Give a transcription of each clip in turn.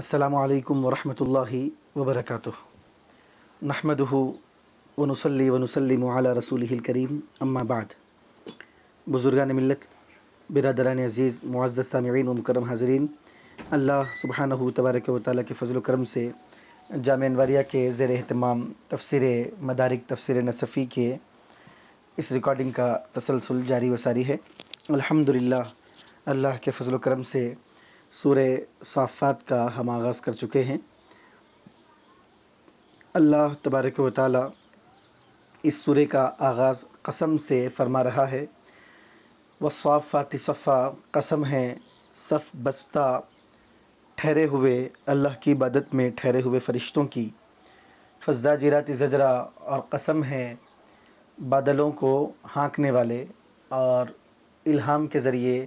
السلام علیکم ورحمۃ اللہ وبرکاتہ نحمدہ ونصلی ونسلم علی رسولہ الکریم اما بعد۔ بزرگان ملت، برادران عزیز، معزز سامعین و مکرم حاضرین، اللہ سبحانہ تبارک و تعالیٰ کے فضل و کرم سے جامعہ انواریہ کے زیر اہتمام تفسیر مدارک تفسیر نصفی کے اس ریکارڈنگ کا تسلسل جاری و ساری ہے۔ الحمدللہ اللہ کے فضل و کرم سے سورہ صافات کا ہم آغاز کر چکے ہیں۔ اللہ تبارک و تعالیٰ اس سورہ کا آغاز قسم سے فرما رہا ہے۔ والصافات صفا، قسم ہے صف بستہ ٹھہرے ہوئے اللہ کی عبادت میں ٹھہرے ہوئے فرشتوں کی۔ فالزاجرات زجرا، اور قسم ہے بادلوں کو ہانکنے والے اور الہام کے ذریعے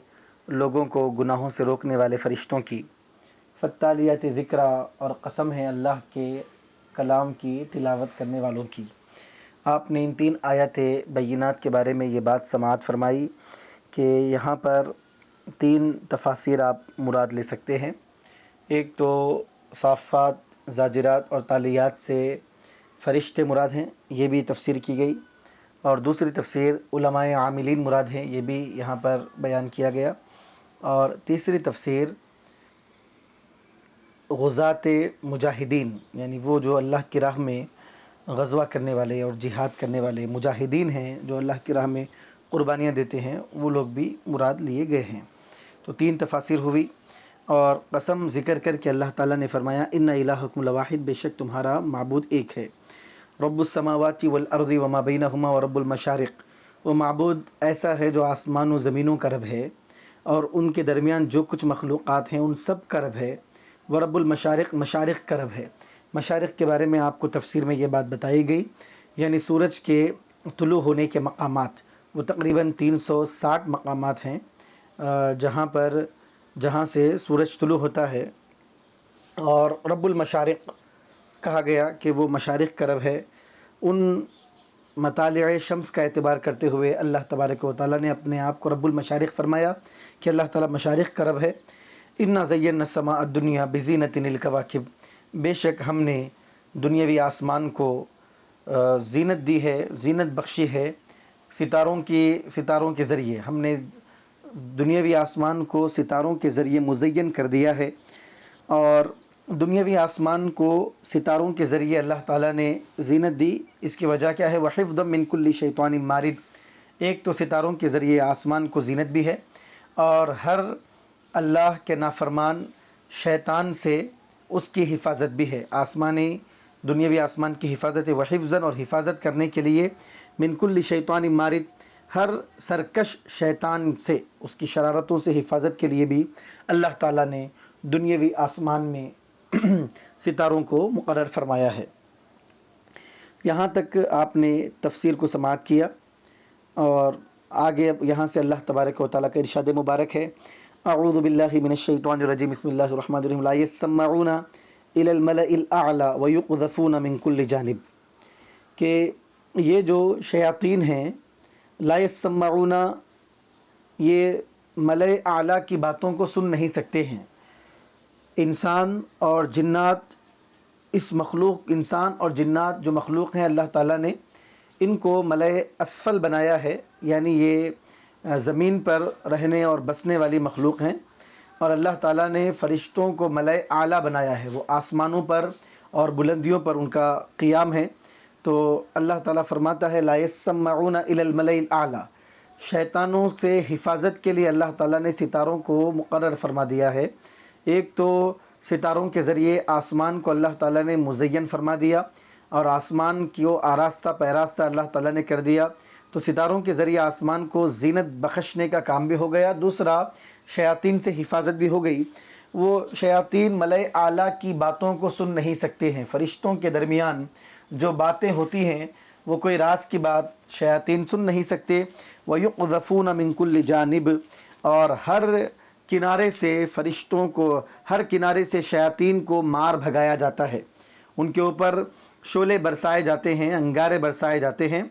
لوگوں کو گناہوں سے روکنے والے فرشتوں کی۔ فالتالیات ذکرا، اور قسم ہے اللہ کے کلام کی تلاوت کرنے والوں کی۔ آپ نے ان تین آیات بینات کے بارے میں یہ بات سماعت فرمائی کہ یہاں پر تین تفاسیر آپ مراد لے سکتے ہیں۔ ایک تو صافات، زاجرات اور تالیات سے فرشتے مراد ہیں، یہ بھی تفسیر کی گئی، اور دوسری تفسیر علماء عاملین مراد ہیں، یہ بھی یہاں پر بیان کیا گیا، اور تیسری تفسیر غزات مجاہدین، یعنی وہ جو اللہ کی راہ میں غزوہ کرنے والے اور جہاد کرنے والے مجاہدین ہیں، جو اللہ کی راہ میں قربانیاں دیتے ہیں، وہ لوگ بھی مراد لیے گئے ہیں۔ تو تین تفاسیر ہوئی، اور قسم ذکر کر کے اللہ تعالیٰ نے فرمایا ان الہکم لواحد، بے شک تمہارا معبود ایک ہے۔ رب السماوات والارض وما بینہما ورب المشارق، وہ معبود ایسا ہے جو آسمان و زمینوں کا رب ہے اور ان کے درمیان جو کچھ مخلوقات ہیں ان سب کا رب ہے۔ ورب المشارق، مشارق کا رب ہے۔ مشارق کے بارے میں آپ کو تفسیر میں یہ بات بتائی گئی، یعنی سورج کے طلوع ہونے کے مقامات، وہ تقریباً 360 مقامات ہیں جہاں سے سورج طلوع ہوتا ہے، اور رب المشارق کہا گیا کہ وہ مشارق کا رب ہے۔ ان مطالع شمس کا اعتبار کرتے ہوئے اللہ تبارک و تعالیٰ نے اپنے آپ کو رب المشارق فرمایا کہ اللہ تعالیٰ مشارق کا رب ہے۔ انا زینا السماء الدنیا بزینۃ الکواکب، بے شک ہم نے دنیاوی آسمان کو زینت دی ہے، زینت بخشی ہے ستاروں کے ذریعے۔ ہم نے دنیاوی آسمان کو ستاروں کے ذریعے مزین کر دیا ہے، اور دنیاوی آسمان کو ستاروں کے ذریعے اللہ تعالیٰ نے زینت دی۔ اس کی وجہ کیا ہے؟ وحفظا من کل شیطان مارد، ایک تو ستاروں کے ذریعے آسمان کو زینت بھی ہے، اور ہر اللہ کے نافرمان شیطان سے اس کی حفاظت بھی ہے۔ آسمانی دنیاوی آسمان کی حفاظت ہے، وحفظاً، اور حفاظت کرنے کے لیے من کل شیطان مارد، ہر سرکش شیطان سے، اس کی شرارتوں سے حفاظت کے لیے بھی اللہ تعالیٰ نے دنیاوی آسمان میں ستاروں کو مقرر فرمایا ہے۔ یہاں تک آپ نے تفسیر کو سماعت کیا، اور آگے اب یہاں سے اللہ تبارک و تعالیٰ کا ارشاد مبارک ہے۔ اعوذ باللہ من الشیطان الرجیم، بسم اللہ الرحمن الرحیم۔ لا يسمعون الى الملأ الاعلی ويقذفون من كل جانب، کہ یہ جو شیاطین ہیں، لا يسمعون، یہ ملأ اعلیٰ کی باتوں کو سن نہیں سکتے ہیں۔ انسان اور جنات جو مخلوق ہیں، اللہ تعالیٰ نے ان کو ملأ اسفل بنایا ہے، یعنی یہ زمین پر رہنے اور بسنے والی مخلوق ہیں، اور اللہ تعالیٰ نے فرشتوں کو ملأ اعلیٰ بنایا ہے، وہ آسمانوں پر اور بلندیوں پر ان کا قیام ہے۔ تو اللہ تعالیٰ فرماتا ہے لا يسمعون الى الملأ الاعلی، شیطانوں سے حفاظت کے لیے اللہ تعالیٰ نے ستاروں کو مقرر فرما دیا ہے۔ ایک تو ستاروں کے ذریعے آسمان کو اللہ تعالیٰ نے مزین فرما دیا، اور آسمان کو آراستہ پیراستہ اللہ تعالیٰ نے کر دیا، تو ستاروں کے ذریعے آسمان کو زینت بخشنے کا کام بھی ہو گیا۔ دوسرا، شیاطین سے حفاظت بھی ہو گئی۔ وہ شیاطین ملأ اعلیٰ کی باتوں کو سن نہیں سکتے ہیں۔ فرشتوں کے درمیان جو باتیں ہوتی ہیں، وہ کوئی راز کی بات شیاطین سن نہیں سکتے۔ وَيُقْذَفُونَ مِن كُلِّ جانب، اور ہر کنارے سے شیاطین کو مار بھگایا جاتا ہے، ان کے اوپر شعلے برسائے جاتے ہیں، انگارے برسائے جاتے ہیں،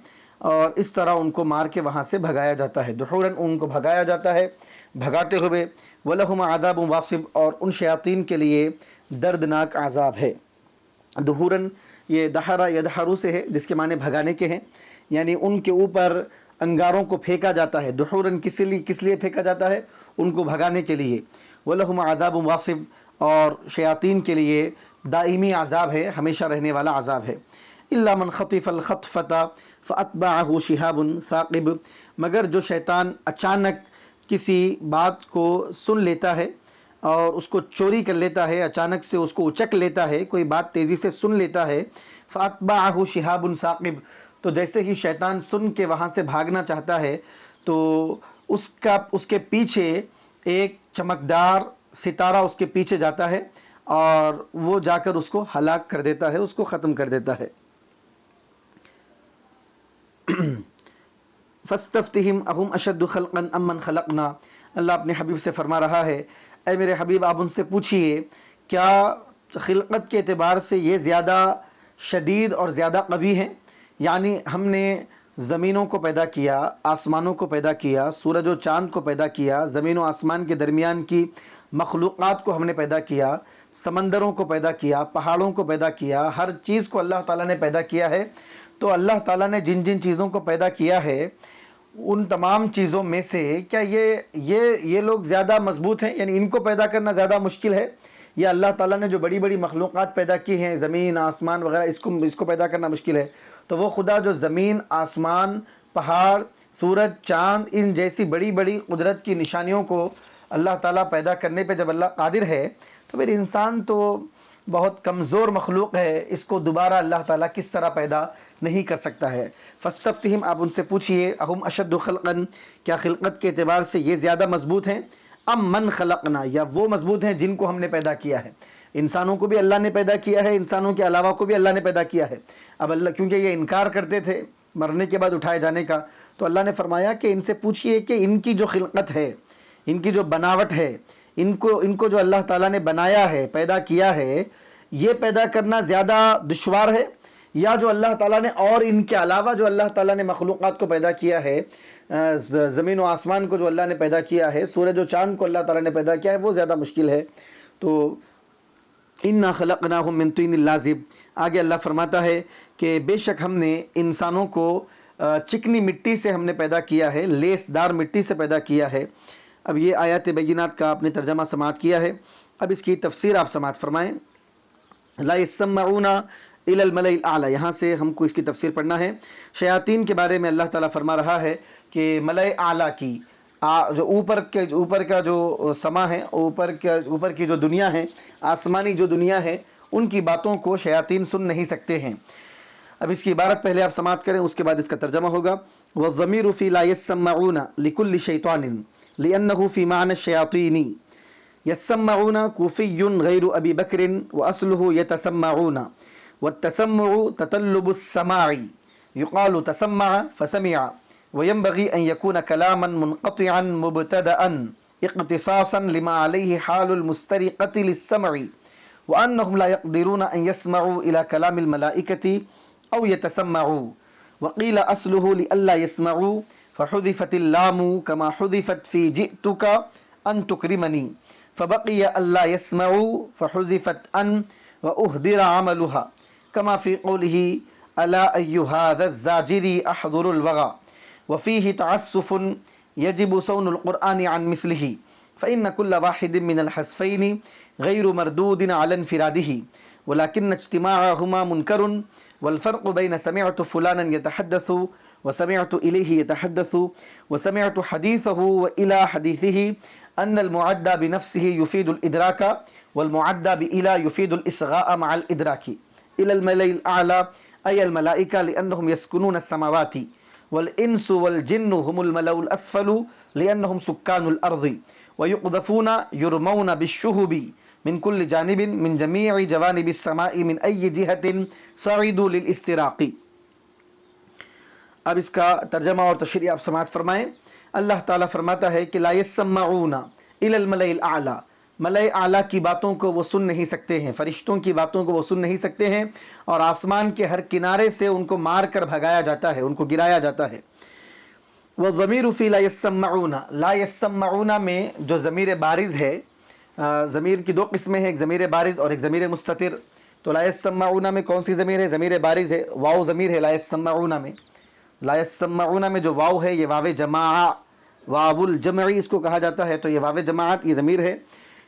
اور اس طرح ان کو مار کے وہاں سے بھگایا جاتا ہے۔ دحوراً ان کو بھگایا جاتا ہے، بھگاتے ہوئے، وَلَهُمْ عَذَابٌ وَاصِبٌ، اور ان شیاطین کے لیے دردناک عذاب ہے۔ دحوراً یہ دحرا یدحرو سے ہے، جس کے معنی بھگانے کے ہیں، یعنی ان کے اوپر انگاروں کو پھینکا جاتا ہے۔ دحوراً کس لیے پھینکا جاتا ہے؟ ان کو بھگانے کے لیے۔ وَلَهُمْ عَذَابٌ وَاصِبٌ، اور شیاطین کے لیے دائمی عذاب ہے، ہمیشہ رہنے والا عذاب ہے۔ إِلَّا مَنْ خَطِفَ الْخَطْفَةَ فَأَتْبَعَهُ شِهَابٌ ثَاقِبٌ، مگر جو شیطان اچانک کسی بات کو سن لیتا ہے اور اس کو چوری کر لیتا ہے، اچانک سے اس کو اچک لیتا ہے، کوئی بات تیزی سے سن لیتا ہے، فَأَتْبَعَهُ شِهَابٌ ثَاقِبٌ، تو جیسے ہی شیطان سن کے وہاں سے بھاگنا چاہتا ہے تو اس کے پیچھے ایک چمکدار ستارہ اس کے پیچھے جاتا ہے اور وہ جا کر اس کو ہلاک کر دیتا ہے، اس کو ختم کر دیتا ہے۔ فَاسْتَفْتِهِمْ أَهُمْ أَشَدُّ خَلْقًا أَمَّنْ خَلَقْنَا، اللہ اپنے حبیب سے فرما رہا ہے، اے میرے حبیب آپ ان سے پوچھئے کیا خلقت کے اعتبار سے یہ زیادہ شدید اور زیادہ قوی ہیں؟ یعنی ہم نے زمینوں کو پیدا کیا، آسمانوں کو پیدا کیا، سورج و چاند کو پیدا کیا، زمین و آسمان کے درمیان کی مخلوقات کو ہم نے پیدا کیا، سمندروں کو پیدا کیا، پہاڑوں کو پیدا کیا، ہر چیز کو اللہ تعالیٰ نے پیدا کیا ہے۔ تو اللہ تعالیٰ نے جن جن چیزوں کو پیدا کیا ہے ان تمام چیزوں میں سے کیا یہ لوگ زیادہ مضبوط ہیں، یعنی ان کو پیدا کرنا زیادہ مشکل ہے، یا اللہ تعالیٰ نے جو بڑی بڑی مخلوقات پیدا کی ہیں، زمین آسمان وغیرہ، اس کو پیدا کرنا مشکل ہے؟ تو وہ خدا جو زمین آسمان پہاڑ سورج چاند ان جیسی بڑی بڑی قدرت کی نشانیوں کو اللہ تعالیٰ پیدا کرنے پہ جب اللہ قادر ہے تو پھر انسان تو بہت کمزور مخلوق ہے، اس کو دوبارہ اللہ تعالیٰ کس طرح پیدا نہیں کر سکتا ہے۔ فاستفتہم، آپ ان سے پوچھئے، اہم اشد خلقاً، کیا خلقت کے اعتبار سے یہ زیادہ مضبوط ہیں، ام من خلقنا، یا وہ مضبوط ہیں جن کو ہم نے پیدا کیا ہے؟ انسانوں کو بھی اللہ نے پیدا کیا ہے، انسانوں کے علاوہ کو بھی اللہ نے پیدا کیا ہے۔ اب اللہ کیونکہ یہ انکار کرتے تھے مرنے کے بعد اٹھائے جانے کا، تو اللہ نے فرمایا کہ ان سے پوچھئے کہ ان کی جو خلقت ہے، ان کی جو بناوٹ ہے، ان کو جو اللہ تعالیٰ نے بنایا ہے، پیدا کیا ہے، یہ پیدا کرنا زیادہ دشوار ہے، یا جو اللہ تعالیٰ نے اور ان کے علاوہ جو اللہ تعالیٰ نے مخلوقات کو پیدا کیا ہے، زمین و آسمان کو جو اللہ نے پیدا کیا ہے، سورج و چاند کو اللہ تعالیٰ نے پیدا کیا ہے، وہ زیادہ مشکل ہے۔ تو انا خلقناہم من طین لازب، آگے اللہ فرماتا ہے کہ بے شک ہم نے انسانوں کو چکنی مٹی سے ہم نے پیدا کیا ہے، لیس دار مٹی سے پیدا کیا ہے۔ اب یہ آیات بینات کا آپ نے ترجمہ سماعت کیا ہے، اب اس کی تفسیر آپ سماعت فرمائیں۔ لا يسمعون الى الملأ الاعلی، یہاں سے ہم کو اس کی تفسیر پڑھنا ہے۔ شیاطین کے بارے میں اللہ تعالیٰ فرما رہا ہے کہ ملأ اعلیٰ کی جو اوپر کا جو سما ہے، اوپر کی جو دنیا ہے، آسمانی جو دنیا ہے، ان کی باتوں کو شیاطین سن نہیں سکتے ہیں۔ اب اس کی عبارت پہلے آپ سماعت کریں، اس کے بعد اس کا ترجمہ ہوگا۔ والضمیر فی لا يسمعون لكل شیطان لأنه في معنى الشياطين، يسمعون كوفي غير أبي بكر وأصله يتسمعون، والتسمع تطلب السماع، يقال تسمع فسمع، وينبغي أن يكون كلاما منقطعا مبتدأ اقتصاصا لما عليه حال المسترقة للسمع، وأنهم لا يقدرون أن يسمعوا إلى كلام الملائكة أو يتسمعوا، وقيل أصله لئلا يسمعوا فحذفت اللام كما حذفت في جئتك أن تكرمني، فبقي ألا يسمعوا فحذفت أن وأهدر عملها، كما في قوله ألا أي هذا الزاجر أحضر الوغى، وفيه تعسف يجب صون القرآن عن مثله، فإن كل واحد من الحذفين غير مردود على انفراده، ولكن اجتماعهما منكر، والفرق بين سمعت فلانا يتحدث وسمعت إليه يتحدث وسمعت حديثه وإلى حديثه أن المعدى بنفسه يفيد الإدراك، والمعدى بإلى يفيد الإصغاء مع الإدراك. إلى الملأ الأعلى أي الملائكة لأنهم يسكنون السماوات، والإنس والجن هم الملأ الأسفل لأنهم سكان الأرض، ويقذفون يرمون بالشهب من كل جانب من جميع جوانب السماء من أي جهة صعدوا للاستراق. اب اس کا ترجمہ اور تشریح آپ سماعت فرمائیں۔ اللہ تعالیٰ فرماتا ہے کہ لا يسمعون الى الملأ الاعلی، ملأ اعلیٰ کی باتوں کو وہ سن نہیں سکتے ہیں، فرشتوں کی باتوں کو وہ سن نہیں سکتے ہیں، اور آسمان کے ہر کنارے سے ان کو مار کر بھگایا جاتا ہے، ان کو گرایا جاتا ہے۔ وہ ضمیر فی لا یسمعون، لا یسمعون میں جو ضمیر بارز ہے، ضمیر کی دو قسمیں ہیں، ایک ضمیر بارز اور ایک ضمیر مستتر. تو لا یسمعون میں کون سی ضمیر ہے؟ ضمیر بارز ہے، واو ضمیر ہے لا یسمعون میں. لا یسمعون میں جو واو ہے یہ واو جماع، واو الجمعی اس کو کہا جاتا ہے. تو یہ واو جماعت یہ ضمیر ہے.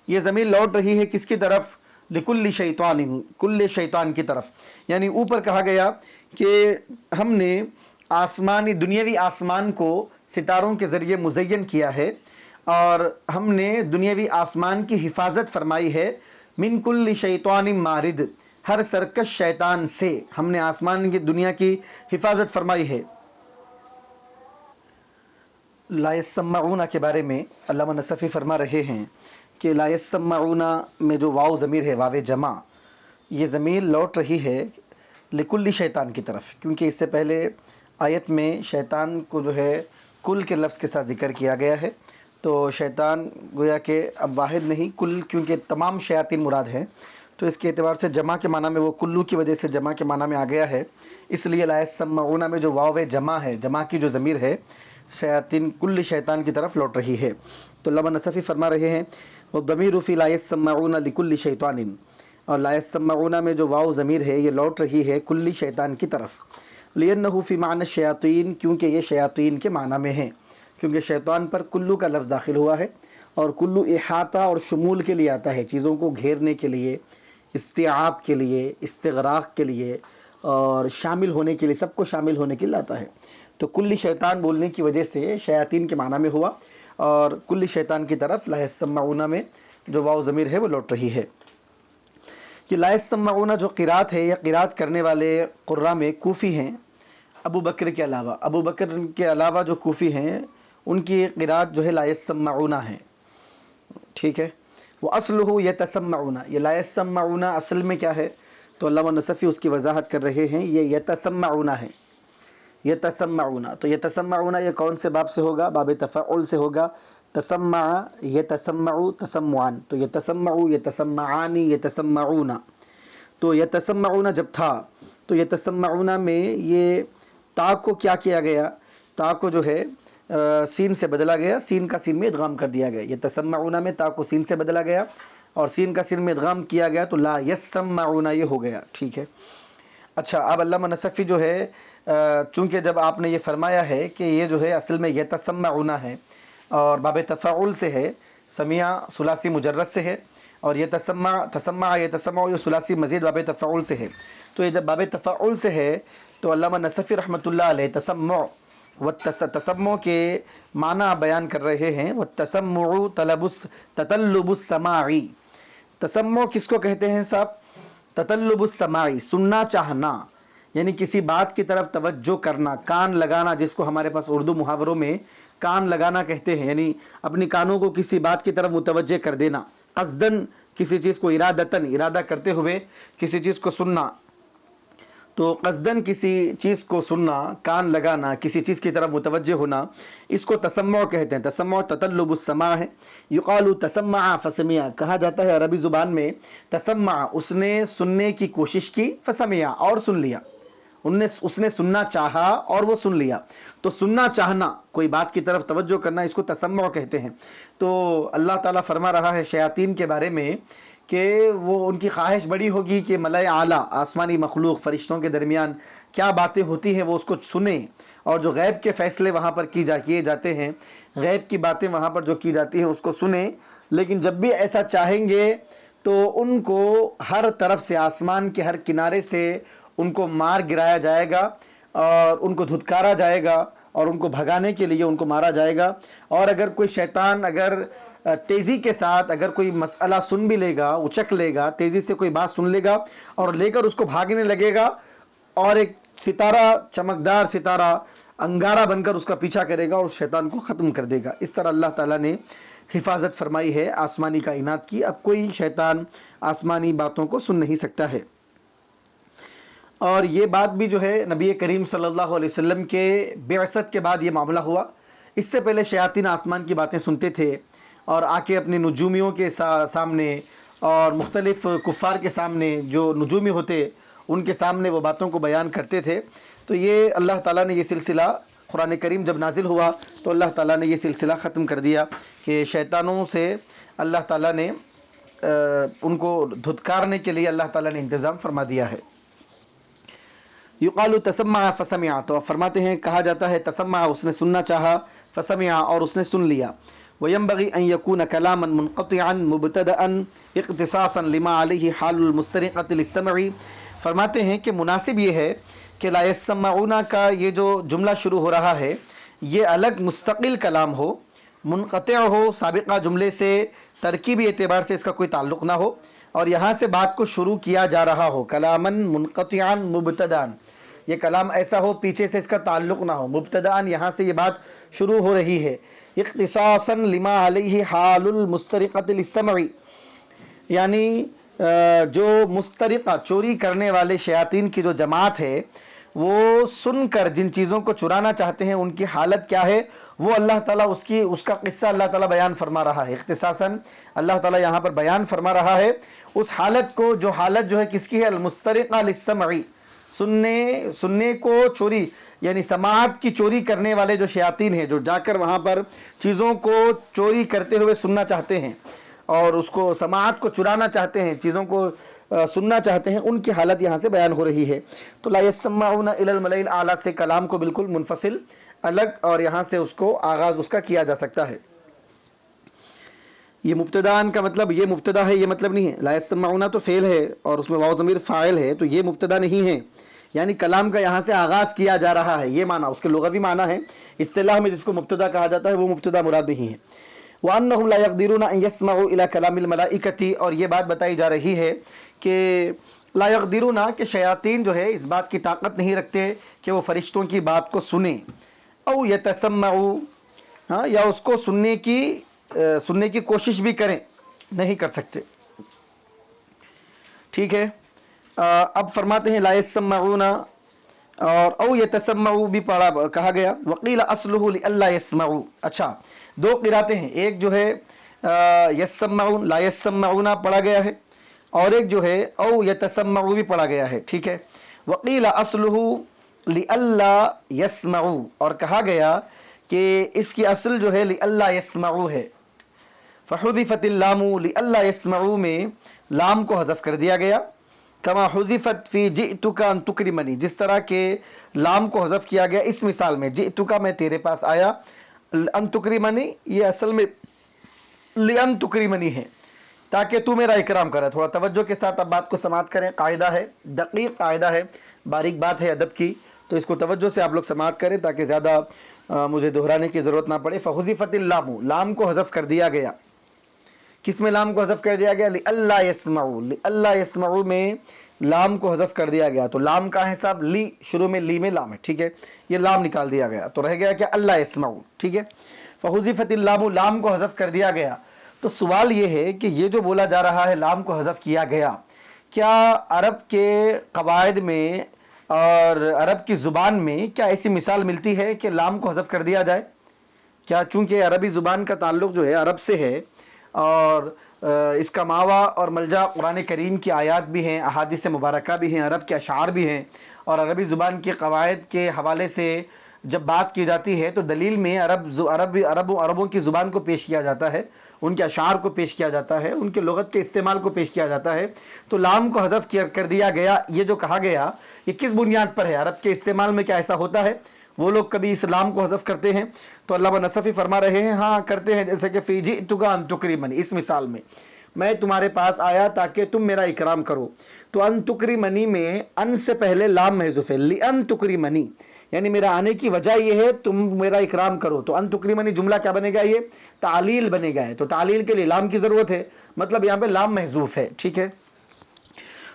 یہ ضمیر لوٹ رہی ہے کس کی طرف؟ لکل شیطان، کل شیطان کی طرف. یعنی اوپر کہا گیا کہ ہم نے آسمانی دنیاوی آسمان کو ستاروں کے ذریعے مزین کیا ہے، اور ہم نے دنیاوی آسمان کی حفاظت فرمائی ہے. من کل شیطان مارد، ہر سرکش شیطان سے ہم نے آسمان کی دنیا کی حفاظت فرمائی ہے. لا یسمعون کے بارے میں علامہ نصفی فرما رہے ہیں کہ لا یسمعون میں جو واو ضمیر ہے، واو جمع، یہ ضمیر لوٹ رہی ہے لکل شیطان کی طرف، کیونکہ اس سے پہلے آیت میں شیطان کو جو ہے کل کے لفظ کے ساتھ ذکر کیا گیا ہے. تو شیطان گویا کہ اب واحد نہیں، کل، کیونکہ تمام شیاطین مراد ہیں، تو اس کے اعتبار سے جمع کے معنی میں وہ کلو کی وجہ سے جمع کے معنی میں آ گیا ہے. اس لیے لا یسمعون میں جو واو جمع ہے، جمع کی جو ضمیر ہے، شیاطین کل شیطان کی طرف لوٹ رہی ہے. تو علامہ نصفی فرما رہے ہیں والضمیر فی لا یسمعون لکل شیطان، اور لا یسمعون میں جو واو ضمیر ہے یہ لوٹ رہی ہے کل شیطان کی طرف. لِأَنَّهُ فی معنی الشیاطین، کیونکہ یہ شیاطین کے معنی میں ہیں، کیونکہ شیطان پر کلو کا لفظ داخل ہوا ہے، اور کلو احاطہ اور شمول کے لیے آتا ہے، چیزوں کو گھیرنے کے لیے، استیعاب کے لیے، استغراق کے لیے، اور شامل ہونے کے لیے، سب کو شامل ہونے کے لیے آتا ہے. تو کل شیطان بولنے کی وجہ سے شیاطین کے معنی میں ہوا، اور کل شیطان کی طرف لا یسمعون میں جو واو ضمیر ہے وہ لوٹ رہی ہے. کہ لا یسمعون جو قرات ہے، یہ قرات کرنے والے قراء میں کوفی ہیں، ابو بکر کے علاوہ. ابو بکر کے علاوہ جو کوفی ہیں ان کی قرات جو ہے لا یسمعون ہے. ٹھیک ہے. وہ اصلہ یتسمعون، یہ لا یسمعون اصل میں کیا ہے؟ تو علامہ نصفی اس کی وضاحت کر رہے ہیں، یہ یتسمعون ہے. یتسمعون، تو یتسمعون یہ کون سے باب سے ہوگا؟ باب تفعل سے ہوگا. تسمع یتسمع تسمعان، تو یتسمع یتسمعان یتسمعون. تو یتسمعون جب تھا تو یتسمعون میں یہ تا کو کیا کیا گیا؟ تا کو جو ہے سین سے بدلا گیا، سین کا سین میں ادغام کر دیا گیا. یتسمعون میں تا کو سین سے بدلا گیا اور سین کا سین میں ادغام کیا گیا، تو لا یسمعون یہ ہو گیا. ٹھیک ہے. اچھا، اب علامہ نصفی جو ہے چونکہ جب آپ نے یہ فرمایا ہے کہ یہ جو ہے اصل میں یتسمعون ہے اور باب تفاعل سے ہے، سمیع ثلاثی مجرد سے ہے، اور یہ تسمع یہ ثلاثی مزید باب تفاعل سے ہے. تو یہ جب باب تفاعل سے ہے تو علامہ نصفی رحمۃ اللہ علیہ تسمع کے معنی بیان کر رہے ہیں. والتسمع تطلب السماعی، تسمع کس کو کہتے ہیں صاحب؟ تطلب السماعی، سننا چاہنا، یعنی کسی بات کی طرف توجہ کرنا، کان لگانا، جس کو ہمارے پاس اردو محاوروں میں کان لگانا کہتے ہیں، یعنی اپنی کانوں کو کسی بات کی طرف متوجہ کر دینا. قصدن کسی چیز کو، ارادتن ارادہ کرتے ہوئے کسی چیز کو سننا. تو قصدن کسی چیز کو سننا، کان لگانا، کسی چیز کی طرف متوجہ ہونا، اس کو تسمع کہتے ہیں. تسمع تطلب السماع ہے. یقال تسمع فسمع، کہا جاتا ہے عربی زبان میں تسمع، اس نے سننے کی کوشش کی، فسمع اور سن لیا، اس نے سننا چاہا اور وہ سن لیا. تو سننا چاہنا، کوئی بات کی طرف توجہ کرنا، اس کو تسمع کہتے ہیں. تو اللہ تعالیٰ فرما رہا ہے شیاطین کے بارے میں کہ وہ ان کی خواہش بڑی ہوگی کہ ملائے اعلیٰ، آسمانی مخلوق، فرشتوں کے درمیان کیا باتیں ہوتی ہیں وہ اس کو سنیں، اور جو غیب کے فیصلے وہاں پر کیے جاتے ہیں، غیب کی باتیں وہاں پر جو کی جاتی ہیں اس کو سنیں. لیکن جب بھی ایسا چاہیں گے تو ان کو ہر طرف سے، آسمان کے ہر کنارے سے ان کو مار گرایا جائے گا، اور ان کو دھتکارا جائے گا، اور ان کو بھگانے کے لیے ان کو مارا جائے گا. اور اگر کوئی شیطان اگر تیزی کے ساتھ اگر کوئی مسئلہ سن بھی لے گا، اچک لے گا، تیزی سے کوئی بات سن لے گا اور لے کر اس کو بھاگنے لگے گا، اور ایک ستارہ، چمکدار ستارہ انگارہ بن کر اس کا پیچھا کرے گا اور اس شیطان کو ختم کر دے گا. اس طرح اللہ تعالیٰ نے حفاظت فرمائی ہے آسمانی کائنات کی. اب کوئی شیطان آسمانی باتوں کو سن نہیں سکتا ہے. اور یہ بات بھی جو ہے نبی کریم صلی اللہ علیہ وسلم کے بعثت کے بعد یہ معاملہ ہوا. اس سے پہلے شیاطین آسمان کی باتیں سنتے تھے اور آ کے اپنی نجومیوں کے سامنے اور مختلف کفار کے سامنے، جو نجومی ہوتے ان کے سامنے وہ باتوں کو بیان کرتے تھے. تو یہ اللہ تعالیٰ نے یہ سلسلہ قرآن کریم جب نازل ہوا تو اللہ تعالیٰ نے یہ سلسلہ ختم کر دیا کہ شیطانوں سے اللہ تعالیٰ نے ان کو دھتکارنے کے لیے اللہ تعالیٰ نے انتظام فرما دیا ہے۔ یقال تسمع فسمع، تو اب فرماتے ہیں کہا جاتا ہے تسمع، اس نے سننا چاہا، فسمع، اور اس نے سن لیا۔ وَيَنبَغِي أَن يَكُونَ كَلَامًا مُنْقَطِعًا مُبْتَدَأً اختصاصًا لما علیہ حال المسترقۃ للسمع، فرماتے ہیں کہ مناسب یہ ہے کہ لا يسمعون کا یہ جو جملہ شروع ہو رہا ہے یہ الگ مستقل کلام ہو، منقطع ہو، سابقہ جملے سے ترکیبی اعتبار سے اس کا کوئی تعلق نہ ہو، اور یہاں سے بات کو شروع کیا جا رہا ہو، کلامً منقطعا مبتدأً، یہ کلام ایسا ہو پیچھے سے اس کا تعلق نہ ہو، مبتدأً یہاں سے یہ بات شروع ہو رہی ہے، اختصاصاً لما علیہ حال المسترقۃ للسمع، یعنی جو مسترقہ چوری کرنے والے شیاطین کی جو جماعت ہے وہ سن کر جن چیزوں کو چرانا چاہتے ہیں ان کی حالت کیا ہے وہ اللہ تعالیٰ اس کا قصہ اللہ تعالیٰ بیان فرما رہا ہے، اختصاصاً اللہ تعالیٰ یہاں پر بیان فرما رہا ہے اس حالت کو، جو حالت جو ہے کس کی ہے، المسترقہ للسمع، سننے کو چوری، یعنی سماعت کی چوری کرنے والے جو شیاطین ہیں جو جا کر وہاں پر چیزوں کو چوری کرتے ہوئے سننا چاہتے ہیں اور اس کو سماعت کو چرانا چاہتے ہیں، چیزوں کو سننا چاہتے ہیں، ان کی حالت یہاں سے بیان ہو رہی ہے۔ تو لا يسمعون الى الملأ الاعلی سے کلام کو بالکل منفصل الگ اور یہاں سے اس کو آغاز اس کا کیا جا سکتا ہے۔ یہ مبتدان کا مطلب یہ مبتدا ہے یہ مطلب نہیں ہے، لا يسمعون تو فعل ہے اور اس میں واو ضمیر فاعل ہے تو یہ مبتدا نہیں ہے، یعنی کلام کا یہاں سے آغاز کیا جا رہا ہے، یہ معنی اس کے لغوی معنی ہے، اصطلاح میں جس کو مبتدا کہا جاتا ہے وہ مبتدا مراد نہیں ہے۔ وَأَنَّهُمْ لَا يَقْدِرُونَ أَن يَسْمَعُوا إِلَى كَلَامِ الْمَلَائِكَةِ، اور یہ بات بتائی جا رہی ہے کہ لا يقدرون کہ شیاطین جو ہے اس بات کی طاقت نہیں رکھتے کہ وہ فرشتوں کی بات کو سنیں، او يتسمعوا، یا اس کو سننے کی کوشش بھی کریں، نہیں کر سکتے، ٹھیک ہے۔ اب فرماتے ہیں لا يسمعون اور او يتسمعوا بھی کہا گیا، وقیل اصلہ لئلا يسمعوا، اچھا دو قراتیں ہیں، ایک جو ہے یسمعون لا یسمعون پڑھا گیا ہے اور ایک جو ہے او یتسمعوا بھی پڑھا گیا ہے، ٹھیک ہے۔ وقیل اصلہ لئلا یسمعوا، اور کہا گیا کہ اس کی اصل جو ہے لئلا یسمعوا ہے، فحذفت اللام لئلا یسمعوا میں لام کو حذف کر دیا گیا، کما حذفت فی جئتک ان تکرمنی، جس طرح کہ لام کو حذف کیا گیا اس مثال میں، جئتک میں تیرے پاس آیا، ان تکرمنی یہ اصل میں لئن تکرمنی ہے، تاکہ تو میرا اکرام کرے۔ تھوڑا توجہ کے ساتھ اب بات کو سماعت کریں، قاعدہ ہے، دقیق قاعدہ ہے، باریک بات ہے ادب کی، تو اس کو توجہ سے آپ لوگ سماعت کریں تاکہ زیادہ مجھے دہرانے کی ضرورت نہ پڑے۔ فحذفت اللام، لام کو حذف کر دیا گیا، کس میں لام کو حذف کر دیا گیا؟ لئلا یسمعوا، لئلا یسمعوا میں لام کو حذف کر دیا گیا، تو لام کا ہے صاحب لی، شروع میں لی میں لام ہے، ٹھیک ہے، یہ لام نکال دیا گیا تو رہ گیا کیا؟ اللہ یسمعوا، ٹھیک ہے۔ فحذفت اللام، لام کو حذف کر دیا گیا، تو سوال یہ ہے کہ یہ جو بولا جا رہا ہے لام کو حذف کیا گیا، کیا عرب کے قواعد میں اور عرب کی زبان میں کیا ایسی مثال ملتی ہے کہ لام کو حذف کر دیا جائے؟ کیا چونکہ عربی زبان کا تعلق جو ہے عرب سے ہے اور اس کا ماوا اور ملجا قرآن کریم کی آیات بھی ہیں، احادیث مبارکہ بھی ہیں، عرب کے اشعار بھی ہیں، اور عربی زبان کے قواعد کے حوالے سے جب بات کی جاتی ہے تو دلیل میں عربوں کی زبان کو پیش کیا جاتا ہے، ان کے اشعار کو پیش کیا جاتا ہے، ان کے لغت کے استعمال کو پیش کیا جاتا ہے، تو لام کو حذف کر دیا گیا، یہ جو کہا گیا یہ کس بنیاد پر ہے؟ عرب کے استعمال میں کیا ایسا ہوتا ہے؟ وہ لوگ کبھی اس لام کو حذف کرتے ہیں؟ تو علامہ نصفی فرما رہے ہیں ہاں کرتے ہیں، جیسے کہ فی جئتک ان تکرمنی، اس مثال میں میں تمہارے پاس آیا تاکہ تم میرا اکرام کرو، تو ان تکرمنی میں ان سے پہلے لام محذوف ہے، لئن تکرمنی، یعنی میرا آنے کی وجہ یہ ہے تم میرا اکرام کرو، تو ان تکرمنی جملہ کیا بنے گا؟ یہ تعلیل بنے گا، تو تعلیل کے لیے لام کی ضرورت ہے، مطلب یہاں پہ لام محذوف ہے، ٹھیک ہے۔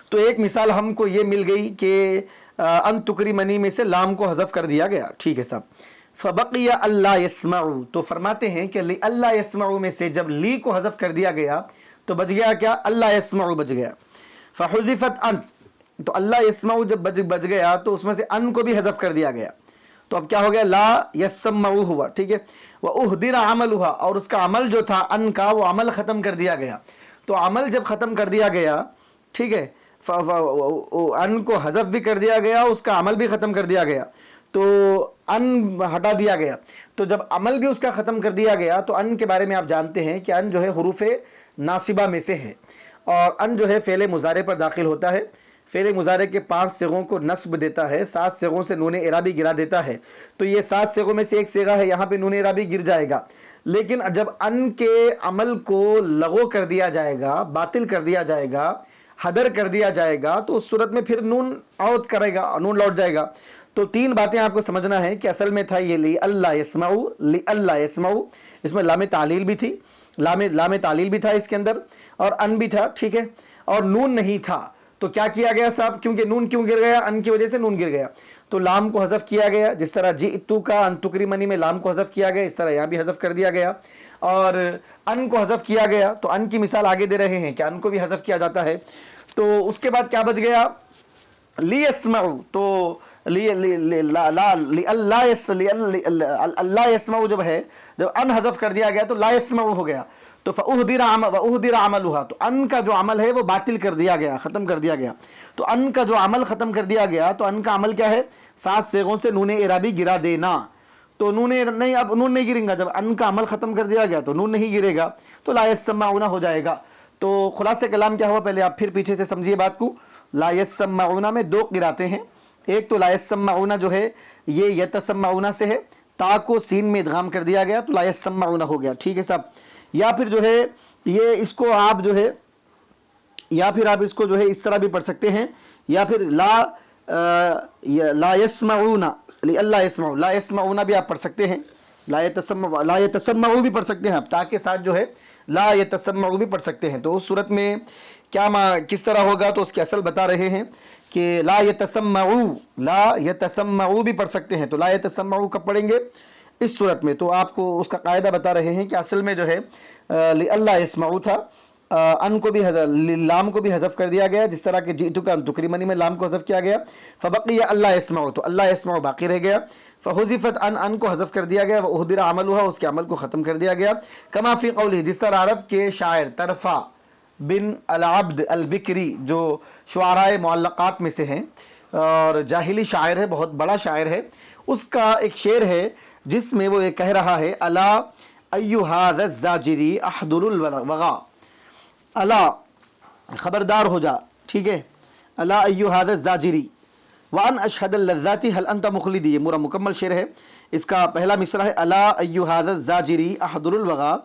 تو ایک مثال ہم کو یہ مل گئی کہ ان تکرمنی میں سے لام کو حذف کر دیا گیا، ٹھیک ہے صاحب۔ فبقی اللہ یسمعوا، تو فرماتے ہیں کہ اللہ یسمعوا میں سے جب لی کو حذف کر دیا گیا تو بچ گیا کیا؟ اللہ یسمعوا بچ گیا۔ فحذفت ان، تو اللہ یسمعوا جب بچ گیا تو اس میں سے ان کو بھی حذف کر دیا گیا، تو اب کیا ہو گیا؟ لا یسمعوا ہوا، ٹھیک ہے۔ واہدر عملها، اور اس کا عمل جو تھا ان کا وہ عمل ختم کر دیا گیا، تو عمل جب ختم کر دیا گیا، ٹھیک ہے، ان کو حذف بھی کر دیا گیا، اس کا عمل بھی ختم کر دیا گیا، تو ان ہٹا دیا گیا، تو جب عمل بھی اس کا ختم کر دیا گیا تو ان کے بارے میں آپ جانتے ہیں کہ ان جو ہے حروف ناصبہ میں سے ہے، اور ان جو ہے فعل مضارع پر داخل ہوتا ہے، فعل مضارع کے 5 صیغوں کو نصب دیتا ہے، 7 صیغوں سے نون اعرابی گرا دیتا ہے، تو یہ 7 صیغوں میں سے ایک صیغہ ہے، یہاں پہ نون اعرابی گر جائے گا۔ لیکن جب ان کے عمل کو لغو کر دیا جائے گا، باطل کر دیا جائے گا، حدر کر دیا جائے گا، تو اس صورت میں پھر نون عود کرے گا، نون لوٹ جائے گا۔ تو 3 باتیں آپ کو سمجھنا ہے کہ اصل میں تھا یہ لی اللہ یسمعو، لی اللہ یسمعو، اس میں لام تعلیل بھی تھی، لام تعلیل بھی تھا اس کے اندر، اور ان بھی تھا، ٹھیک ہے، اور نون نہیں تھا۔ تو کیا کیا گیا صاحب؟ کیونکہ نون کیوں گر گیا؟ ان کی وجہ سے نون گر گیا، تو لام کو حذف کیا گیا، جس طرح جئتو کا ان تکرمنی میں لام کو حذف کیا گیا، اس طرح یہاں بھی حذف کر دیا گیا، اور ان کو حذف کیا گیا۔ تو ان کی مثال آگے دے رہے ہیں کہ ان کو بھی حذف کیا جاتا ہے۔ تو اس کے بعد کیا بچ گیا؟ لیسمعو، تو اللہ یسمعو جب ہے، جب ان حذف کر دیا گیا تو لا یسمعو ہو گیا، تو فأہدر عملها، تو ان کا جو عمل ہے وہ باطل کر دیا گیا، ختم کر دیا گیا۔ تو ان کا جو عمل ختم کر دیا گیا، تو ان کا عمل کیا ہے؟ 7 صیغوں سے نون اعرابی گرا دینا۔ تو نون نہیں، اب نون نہیں گریں گا، جب ان کا عمل ختم کر دیا گیا تو نون نہیں گرے گا، تو لا یسمعون ہو جائے گا۔ تو خلاصہ کلام کیا ہوا؟ پہلے آپ پھر پیچھے سے سمجھیے بات کو۔ لا یسمعون میں 2 قراتیں ہیں، ایک تو لا یسمعون جو ہے یہ یتسمعون سے ہے، تا کو سین میں ادغام کر دیا گیا تو لا یسمعون ہو گیا، ٹھیک ہے صاحب۔ یا پھر جو ہے یہ اس کو آپ جو ہے، یا پھر آپ اس کو جو ہے اس طرح بھی پڑھ سکتے ہیں، یا پھر لا یسمعون، اللہ یسمعون، لا یسمعون بھی آپ پڑھ سکتے ہیں، لا یتسمعون بھی پڑھ سکتے ہیں آپ، تاکہ ساتھ جو ہے لا یتسمعون بھی پڑھ سکتے ہیں۔ تو اس صورت میں کیا کس طرح ہوگا؟ تو اس کی اصل بتا رہے ہیں کہ لا یتسمعون بھی پڑھ سکتے ہیں، تو لا یتسمعون کب پڑھیں گے؟ اس صورت میں۔ تو آپ کو اس کا قاعدہ بتا رہے ہیں کہ اصل میں جو ہے اللہ یسمعو تھا، ان کو بھی لام کو بھی حذف کر دیا گیا، جس طرح کہ جئتو کا ان تکرمنی میں لام کو حذف کیا گیا، فبقی اللہ یسمعو، تو اللہ یسمعو باقی رہ گیا، فحذفت ان کو حذف کر دیا گیا، واہدر عملها، اس کے عمل کو ختم کر دیا گیا، کما فی قولہ، جس طرح عرب کے شاعر طرفہ بن العبد البکری جو شعراء معلقات میں سے ہیں اور جاہلی شاعر ہے، بہت بڑا شاعر ہے، اس کا ایک شعر ہے جس میں وہ یہ کہہ رہا ہے، الا ایھا ذا الزاجری احضر الوغا، الا خبردار ہو جا، ٹھیک ہے، الا ایھا ذا الزاجری وان اشهد اللذات هل انت مخلدی، یہ پورا مکمل شعر ہے۔ اس کا پہلا مصرع ہے، الا ایھا ذا الزاجری احضر الوغا،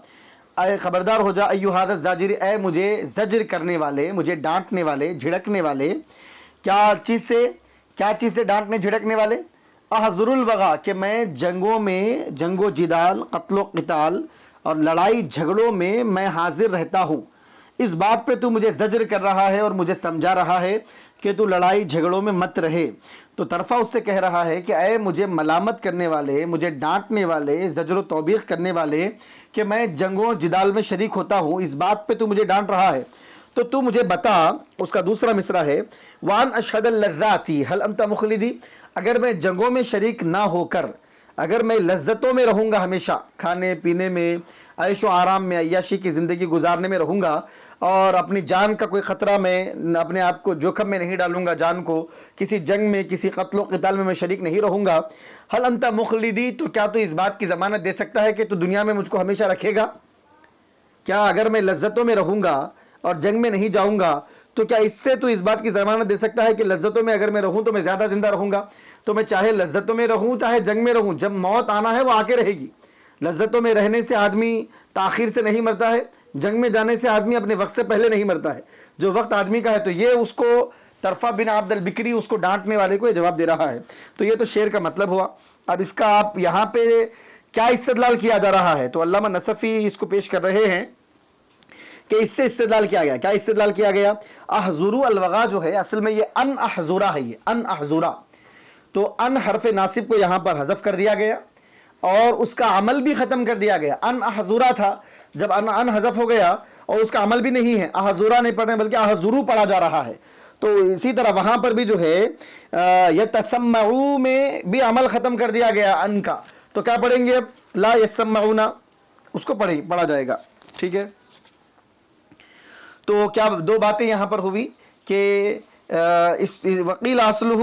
اے خبردار ہو جا، ایھا ذا الزاجری، اے مجھے زجر کرنے والے، مجھے ڈانٹنے والے، جھڑکنے والے، کیا چیز سے ڈانٹنے جھڑکنے والے؟ احضر الوغا، کہ میں جنگوں میں، جنگ و جدال، قتل و قتال اور لڑائی جھگڑوں میں حاضر رہتا ہوں۔ اس بات پہ تو مجھے زجر کر رہا ہے اور مجھے سمجھا رہا ہے کہ تو لڑائی جھگڑوں میں مت رہے۔ تو طرفہ اس سے کہہ رہا ہے کہ اے مجھے ملامت کرنے والے، مجھے ڈانٹنے والے، زجر و توبیخ کرنے والے، کہ میں جنگوں جدال میں شریک ہوتا ہوں، اس بات پہ تو مجھے ڈانٹ رہا ہے، تو تو مجھے بتا۔ اس کا دوسرا مصرع ہے، وان اشهد اللذات هل انت مخلدی، اگر میں جنگوں میں شریک نہ ہو کر، اگر میں لذتوں میں رہوں گا، ہمیشہ کھانے پینے میں، عیش و آرام میں، عیاشی کی زندگی گزارنے میں رہوں گا، اور اپنی جان کا کوئی خطرہ میں اپنے آپ کو جوخم میں نہیں ڈالوں گا، جان کو کسی جنگ میں، کسی قتل و قتال میں شریک نہیں رہوں گا، حل انت مخلدی، تو کیا تو اس بات کی ضمانت دے سکتا ہے کہ تو دنیا میں مجھ کو ہمیشہ رکھے گا؟ کیا اگر میں لذتوں میں رہوں گا اور جنگ میں نہیں جاؤں گا، تو کیا اس سے تو اس بات کی ضمانت دے سکتا ہے کہ لذتوں میں اگر میں رہوں تو میں زیادہ زندہ رہوں گا؟ تو میں چاہے لذتوں میں رہوں چاہے جنگ میں رہوں، جب موت آنا ہے وہ آ کے رہے گی۔ لذتوں میں رہنے سے آدمی تاخیر سے نہیں مرتا ہے، جنگ میں جانے سے آدمی اپنے وقت سے پہلے نہیں مرتا ہے، جو وقت آدمی کا ہے۔ تو یہ اس کو طرفہ بن عبد البکری اس کو ڈانٹنے والے کو یہ جواب دے رہا ہے۔ تو یہ تو شعر کا مطلب ہوا۔ اب اس کا آپ یہاں پہ کیا استدلال کیا جا رہا ہے؟ تو علامہ نصفی اس کو پیش کر رہے ہیں کہ اس سے استدلال کیا گیا، کیا استدلال کیا گیا؟ احضروا الوغا جو ہے اصل میں یہ ان احضرا ہے، یہ ان احضرا، تو ان حرف ناصب کو یہاں پر حذف کر دیا گیا اور اس کا عمل بھی ختم کر دیا گیا۔ ان احضرا تھا، جب ان حذف ہو گیا اور اس کا عمل بھی نہیں ہے، احضرا نہیں پڑھ رہے بلکہ احضرو پڑھا جا رہا ہے۔ تو اسی طرح وہاں پر بھی جو ہے یتسمعو میں بھی عمل ختم کر دیا گیا ان کا، تو کیا پڑھیں گے اب؟ لا یسمعون، اس کو پڑھا جائے گا، ٹھیک ہے۔ تو کیا 2 باتیں یہاں پر ہوئی کہ اس وقیل اصلہ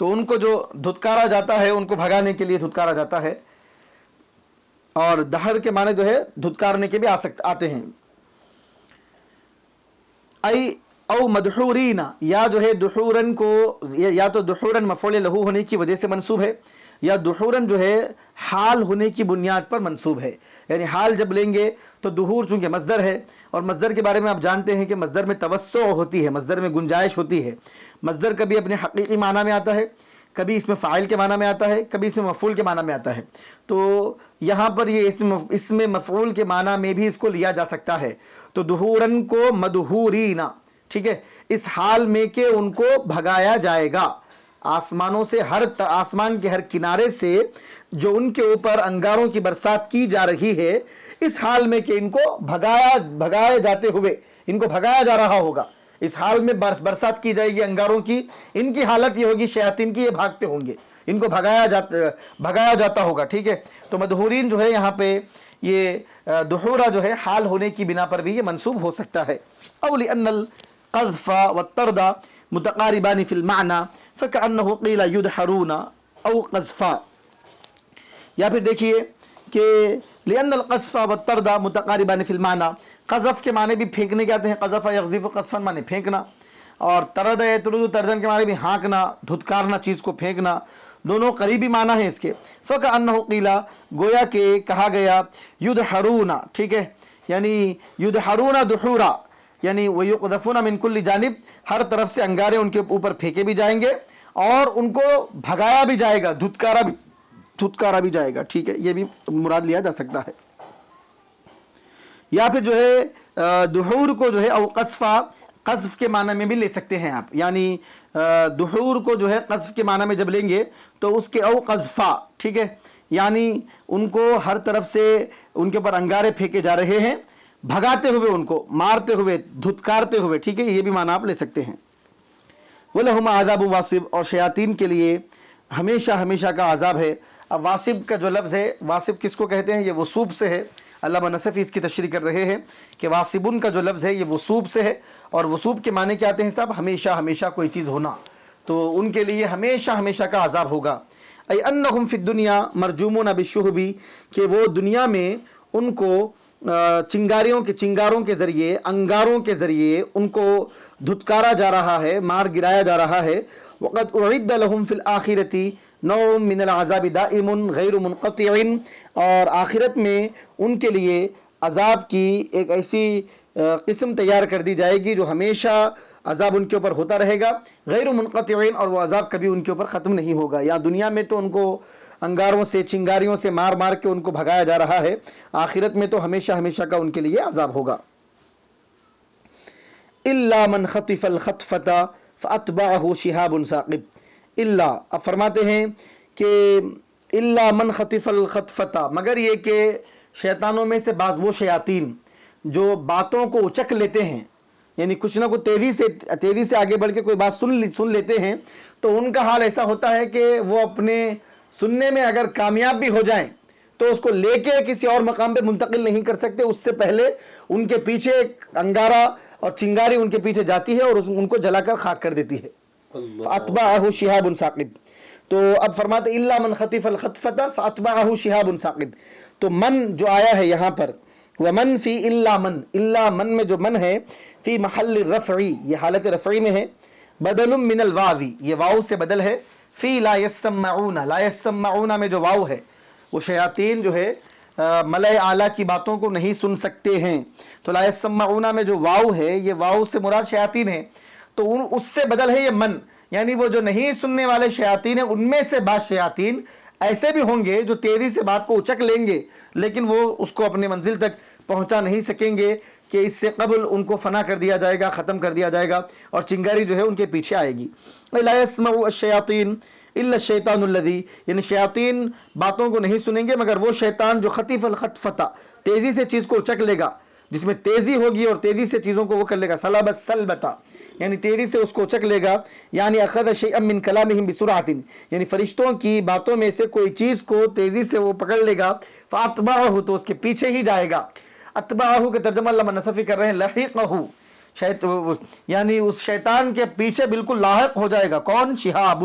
تو ان کو جو دھتکارا جاتا ہے، ان کو بھگانے کے لیے دھتکارا جاتا ہے. اور دہر کے معنی جو ہے دھتکارنے کے بھی آتے ہیں. ای او مدحورین، یا جو ہے دحورن کو، یا تو دحورن مفعول لہو ہونے کی وجہ سے منصوب ہے، یا دحورن جو ہے حال ہونے کی بنیاد پر منصوب ہے. یعنی حال جب لیں گے تو دحور چونکہ مصدر ہے، اور مصدر کے بارے میں آپ جانتے ہیں کہ مصدر میں توسع ہوتی ہے، مصدر میں گنجائش ہوتی ہے. مصدر کبھی اپنے حقیقی معنی میں آتا ہے، کبھی اس میں فاعل کے معنی میں آتا ہے، کبھی اس میں مفعول کے معنی میں آتا ہے. تو یہاں پر یہ اس میں مفعول کے معنی میں بھی اس کو لیا جا سکتا ہے. تو دحورن کو مدحورین، ٹھیک ہے، اس حال میں کہ ان کو بھگایا جائے گا. آسمانوں سے، آسمان کے ہر کنارے سے جو ان کے اوپر انگاروں کی برسات کی جا رہی ہے، اس حال میں کہ ان کو بھگائے جاتے ہوئے، ان کو بھگایا جا رہا ہوگا. اس حال میں برسات کی جائے گی انگاروں کی. ان کی حالت یہ ہوگی شیاطین کی، یہ بھاگتے ہوں گے، ان کو بھگایا جاتا ہوگا. ٹھیک ہے. تو مدحورین جو ہے یہاں پہ یہ دحورہ جو ہے حال ہونے کی بنا پر بھی یہ منصوب ہو سکتا ہے. او لأن القذف والطرد متقاربان في المعنى فكأنه قيل يدحرون او قذفا. یا پھر دیکھیے کہ لأن القذف والطرد متقاربان في المعنى، قذف کے معنی بھی پھینکنے کے آتے ہیں، قذف یقذف قذفا معنی پھینکنا، اور طرد یطرد طردن کے معنی بھی ہانکنا، دھتکارنا، چیز کو پھینکنا، دونوں قریبی معنی ہیں اس کے. فَكَأَنَّهُ قِيلَ، گویا کہ کہا گیا، يُدْحَرُونَ، ٹھیک ہے، یعنی يُدْحَرُونَ دُحُورًا، یعنی وَيُقْذَفُونَ مِن كُلِّ جانب، ہر طرف سے انگارے ان کے اوپر پھینکے بھی جائیں گے اور ان کو بھگایا بھی جائے گا، دھتکارا بھی جائے گا. ٹھیک ہے، یہ بھی مراد لیا جا سکتا ہے. یا پھر جو ہے دحور کو جو ہے او قذفا، قذف کے معنی میں بھی لے سکتے ہیں آپ. یعنی دحور کو جو ہے قذف کے معنی میں جب لیں گے تو اس کے او قذفا، ٹھیک ہے، یعنی ان کو ہر طرف سے ان کے اوپر انگارے پھینکے جا رہے ہیں، بھگاتے ہوئے، ان کو مارتے ہوئے، دھتکارتے ہوئے. ٹھیک ہے، یہ بھی معنی آپ لے سکتے ہیں. وَلَهُمْ عَذَابٌ وَاصِبٌ، اور شیاطین کے لیے ہمیشہ ہمیشہ کا عذاب ہے. اب واسب کا جو لفظ ہے، واسب کس کو کہتے ہیں؟ یہ وصوب سے ہے. علامہ نصفی اس کی تشریح کر رہے ہیں کہ واسبن کا جو لفظ ہے یہ وصوب سے ہے، اور وصوب کے معنی کیا آتے ہیں صاحب؟ ہمیشہ ہمیشہ کوئی چیز ہونا. تو ان کے لیے ہمیشہ ہمیشہ کا عذاب ہوگا. ای انہم فی الدنیا مرجومون بالشہب، کہ وہ دنیا میں ان کو چنگاروں کے ذریعے، انگاروں کے ذریعے ان کو دھتکارا جا رہا ہے، مار گرایا جا رہا ہے. وقد اعد لهم فی الآخرۃ نوع من العذاب دائم غیر منقطع، اور آخرت میں ان کے لیے عذاب کی ایک ایسی قسم تیار کر دی جائے گی جو ہمیشہ عذاب ان کے اوپر ہوتا رہے گا، غیر منقطع، اور وہ عذاب کبھی ان کے اوپر ختم نہیں ہوگا. یا دنیا میں تو ان کو انگاروں سے، چنگاریوں سے مار مار کے ان کو بھگایا جا رہا ہے، آخرت میں تو ہمیشہ ہمیشہ کا ان کے لیے عذاب ہوگا. الا من خطف الخطفۃ فاتبعه شهاب ثاقب. الا، اب فرماتے ہیں کہ الا من خطف الخطفۃ، مگر یہ کہ شیطانوں میں سے بعض وہ شیاطین جو باتوں کو اچک لیتے ہیں، یعنی کچھ نہ کچھ تیزی سے آگے بڑھ کے کوئی بات سن لیتے ہیں، تو ان کا حال ایسا ہوتا ہے کہ وہ اپنے سننے میں اگر کامیاب بھی ہو جائیں تو اس کو لے کے کسی اور مقام پہ منتقل نہیں کر سکتے، اس سے پہلے ان کے پیچھے ایک انگارہ اور چنگاری ان کے پیچھے جاتی ہے اور ان کو جلا کر خاک کر دیتی ہے. فَأَتْبَعَهُ شِهَابٌ ثَاقِبٌ. تو اب فرماتے اِلَّا مَنْ خَطِفَ الْخَطْفَةَ فَأَتْبَعَهُ شِهَابٌ ثَاقِبٌ. تو من جو آیا ہے یہاں پر، وَمَنْ فِي إِلَّا مَنْ، إِلَّا مَنْ میں جو من ہے، فی محل الرفع، یہ حالت رفعی میں ہے، بدل من الواو، یہ واو سے بدل ہے. فی لا يسمعون، لا يسمعون میں جو واو ہے، وہ شیاطین جو ہے ملائے اعلیٰ کی باتوں کو نہیں سن سکتے ہیں. تو لا يسمعون میں جو واو ہے، یہ واو سے مراد شیاطین ہے، تو اس سے بدل ہے یہ من، یعنی وہ جو نہیں سننے والے شیاطین ہیں، ان میں سے بعض شیاطین ایسے بھی ہوں گے جو تیزی سے بات کو اچک لیں گے، لیکن وہ اس کو اپنے منزل تک پہنچا نہیں سکیں گے کہ اس سے قبل ان کو فنا کر دیا جائے گا، ختم کر دیا جائے گا، اور چنگاری جو ہے ان کے پیچھے آئے گی. لا يسمع الشیاطین الا الشیطان الذی، یعنی شیاطین باتوں کو نہیں سنیں گے مگر وہ شیطان جو خطیف الخطفتہ، تیزی سے چیز کو اچک لے گا، جس میں تیزی ہوگی اور تیزی سے چیزوں کو وہ کر لے گا. سلب السلبتا، یعنی تیزی سے اس کو اچک لے گا. یعنی اخذ شیئا من کلامہم بسرعۃ، یعنی فرشتوں کی باتوں میں سے کوئی چیز کو تیزی سے وہ پکڑ لے گا. فاتبعہ، تو اس کے پیچھے ہی جائے گا. اتبعہ کا ترجمہ علامہ نصفی کر رہے ہیں لحقہ، یعنی اس شیطان کے پیچھے بالکل لاحق ہو جائے گا. کون؟ شہاب،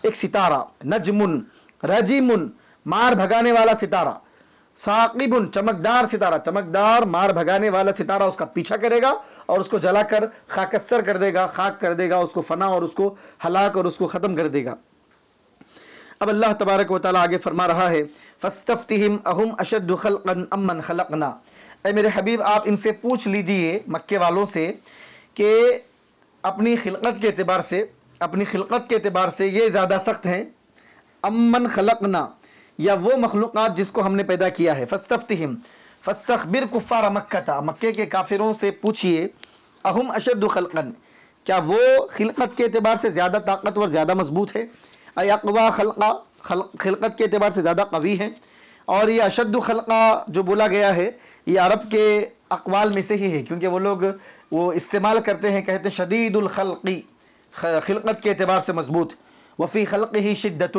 ایک ستارہ، نجمن رجیمن مار بھگانے والا ستارہ، ثاقبن چمکدار ستارہ، چمکدار مار بھگانے والا ستارہ اس کا پیچھا کرے گا اور اس کو جلا کر خاکستر کر دے گا، خاک کر دے گا، اس کو فنا اور اس کو ہلاک اور اس کو ختم کر دے گا۔ اب اللہ تبارک و تعالیٰ آگے فرما رہا ہے فاستفتہم اہم اشد خلقا ام من خلقنا، اے میرے حبیب آپ ان سے پوچھ لیجئے مکے والوں سے کہ اپنی خلقت کے اعتبار سے، اپنی خلقت کے اعتبار سے یہ زیادہ سخت ہیں ام من خلقنا، یا وہ مخلوقات جس کو ہم نے پیدا کیا ہے۔ فاستفتہم فاستخبر کفار مکہ، مکے کے کافروں سے پوچھئے اہم اشد خلقا، کیا وہ خلقت کے اعتبار سے زیادہ طاقتور، زیادہ مضبوط ہے، اے اقوا خلقا، خلقت کے اعتبار سے زیادہ قوی ہے۔ اور یہ اشد خلقا جو بولا گیا ہے یہ عرب کے اقوال میں سے ہی ہے، کیونکہ وہ لوگ وہ استعمال کرتے ہیں، کہتے ہیں شدید الخلقی، خلقت کے اعتبار سے مضبوط، وفی خلقہ شدۃ،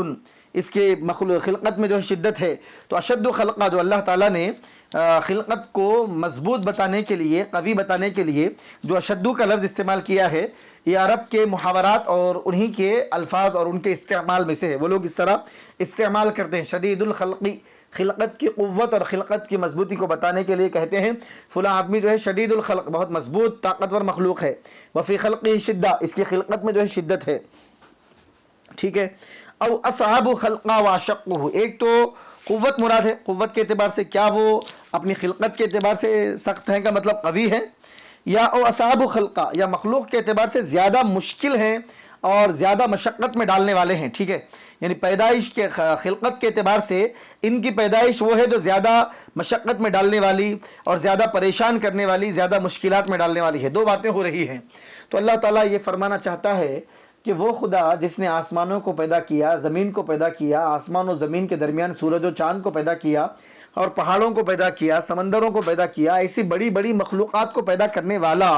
اس کے خلقت میں جو ہے شدت ہے۔ تو اشد خلقہ جو اللہ تعالیٰ نے خلقت کو مضبوط بتانے کے لیے، قوی بتانے کے لیے جو اشدو کا لفظ استعمال کیا ہے، یہ عرب کے محاورات اور انہی کے الفاظ اور ان کے استعمال میں سے ہے۔ وہ لوگ اس طرح استعمال کرتے ہیں، شدید الخلقی، خلقت کی قوت اور خلقت کی مضبوطی کو بتانے کے لیے کہتے ہیں فلاں آدمی جو ہے شدید الخلق، بہت مضبوط طاقتور مخلوق ہے، وفی خلقہ شدہ، اس کی خلقت میں جو ہے شدت ہے، ٹھیک ہے۔ او اصعب خلقہ واشقہ، ایک تو قوت مراد ہے، قوت کے اعتبار سے کیا وہ اپنی خلقت کے اعتبار سے سخت ہیں کا مطلب قوی ہے، یا او اصعب خلقہ، یا مخلوق کے اعتبار سے زیادہ مشکل ہیں اور زیادہ مشقت میں ڈالنے والے ہیں، ٹھیک ہے۔ یعنی پیدائش کے خلقت کے اعتبار سے ان کی پیدائش وہ ہے جو زیادہ مشقت میں ڈالنے والی اور زیادہ پریشان کرنے والی، زیادہ مشکلات میں ڈالنے والی ہے۔ دو باتیں ہو رہی ہیں۔ تو اللہ تعالیٰ یہ فرمانا چاہتا ہے کہ وہ خدا جس نے آسمانوں کو پیدا کیا، زمین کو پیدا کیا، آسمان و زمین کے درمیان سورج و چاند کو پیدا کیا، اور پہاڑوں کو پیدا کیا، سمندروں کو پیدا کیا، ایسی بڑی بڑی مخلوقات کو پیدا کرنے والا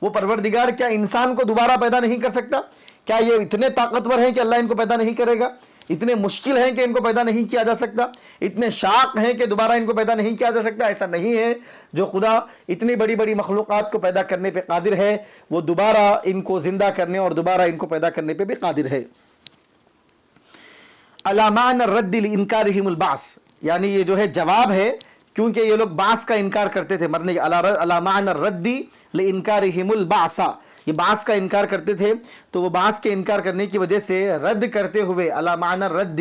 وہ پروردگار کیا انسان کو دوبارہ پیدا نہیں کر سکتا؟ کیا یہ اتنے طاقتور ہیں کہ اللہ ان کو پیدا نہیں کرے گا؟ اتنے مشکل ہیں کہ ان کو پیدا نہیں کیا جا سکتا؟ اتنے شاق ہیں کہ دوبارہ ان کو پیدا نہیں کیا جا سکتا؟ ایسا نہیں ہے۔ جو خدا اتنی بڑی بڑی مخلوقات کو پیدا کرنے پہ قادر ہے، وہ دوبارہ ان کو زندہ کرنے اور دوبارہ ان کو پیدا کرنے پہ بھی قادر ہے۔ علی معنی الرد لانکارہم البعث، یعنی یہ جو ہے جواب ہے، کیونکہ یہ لوگ بعث کا انکار کرتے تھے، مرنے کے علی معنی الرد لانکارہم البعث، یہ بعث کا انکار کرتے تھے، تو وہ بعث کے انکار کرنے کی وجہ سے رد کرتے ہوئے علی معنی الرد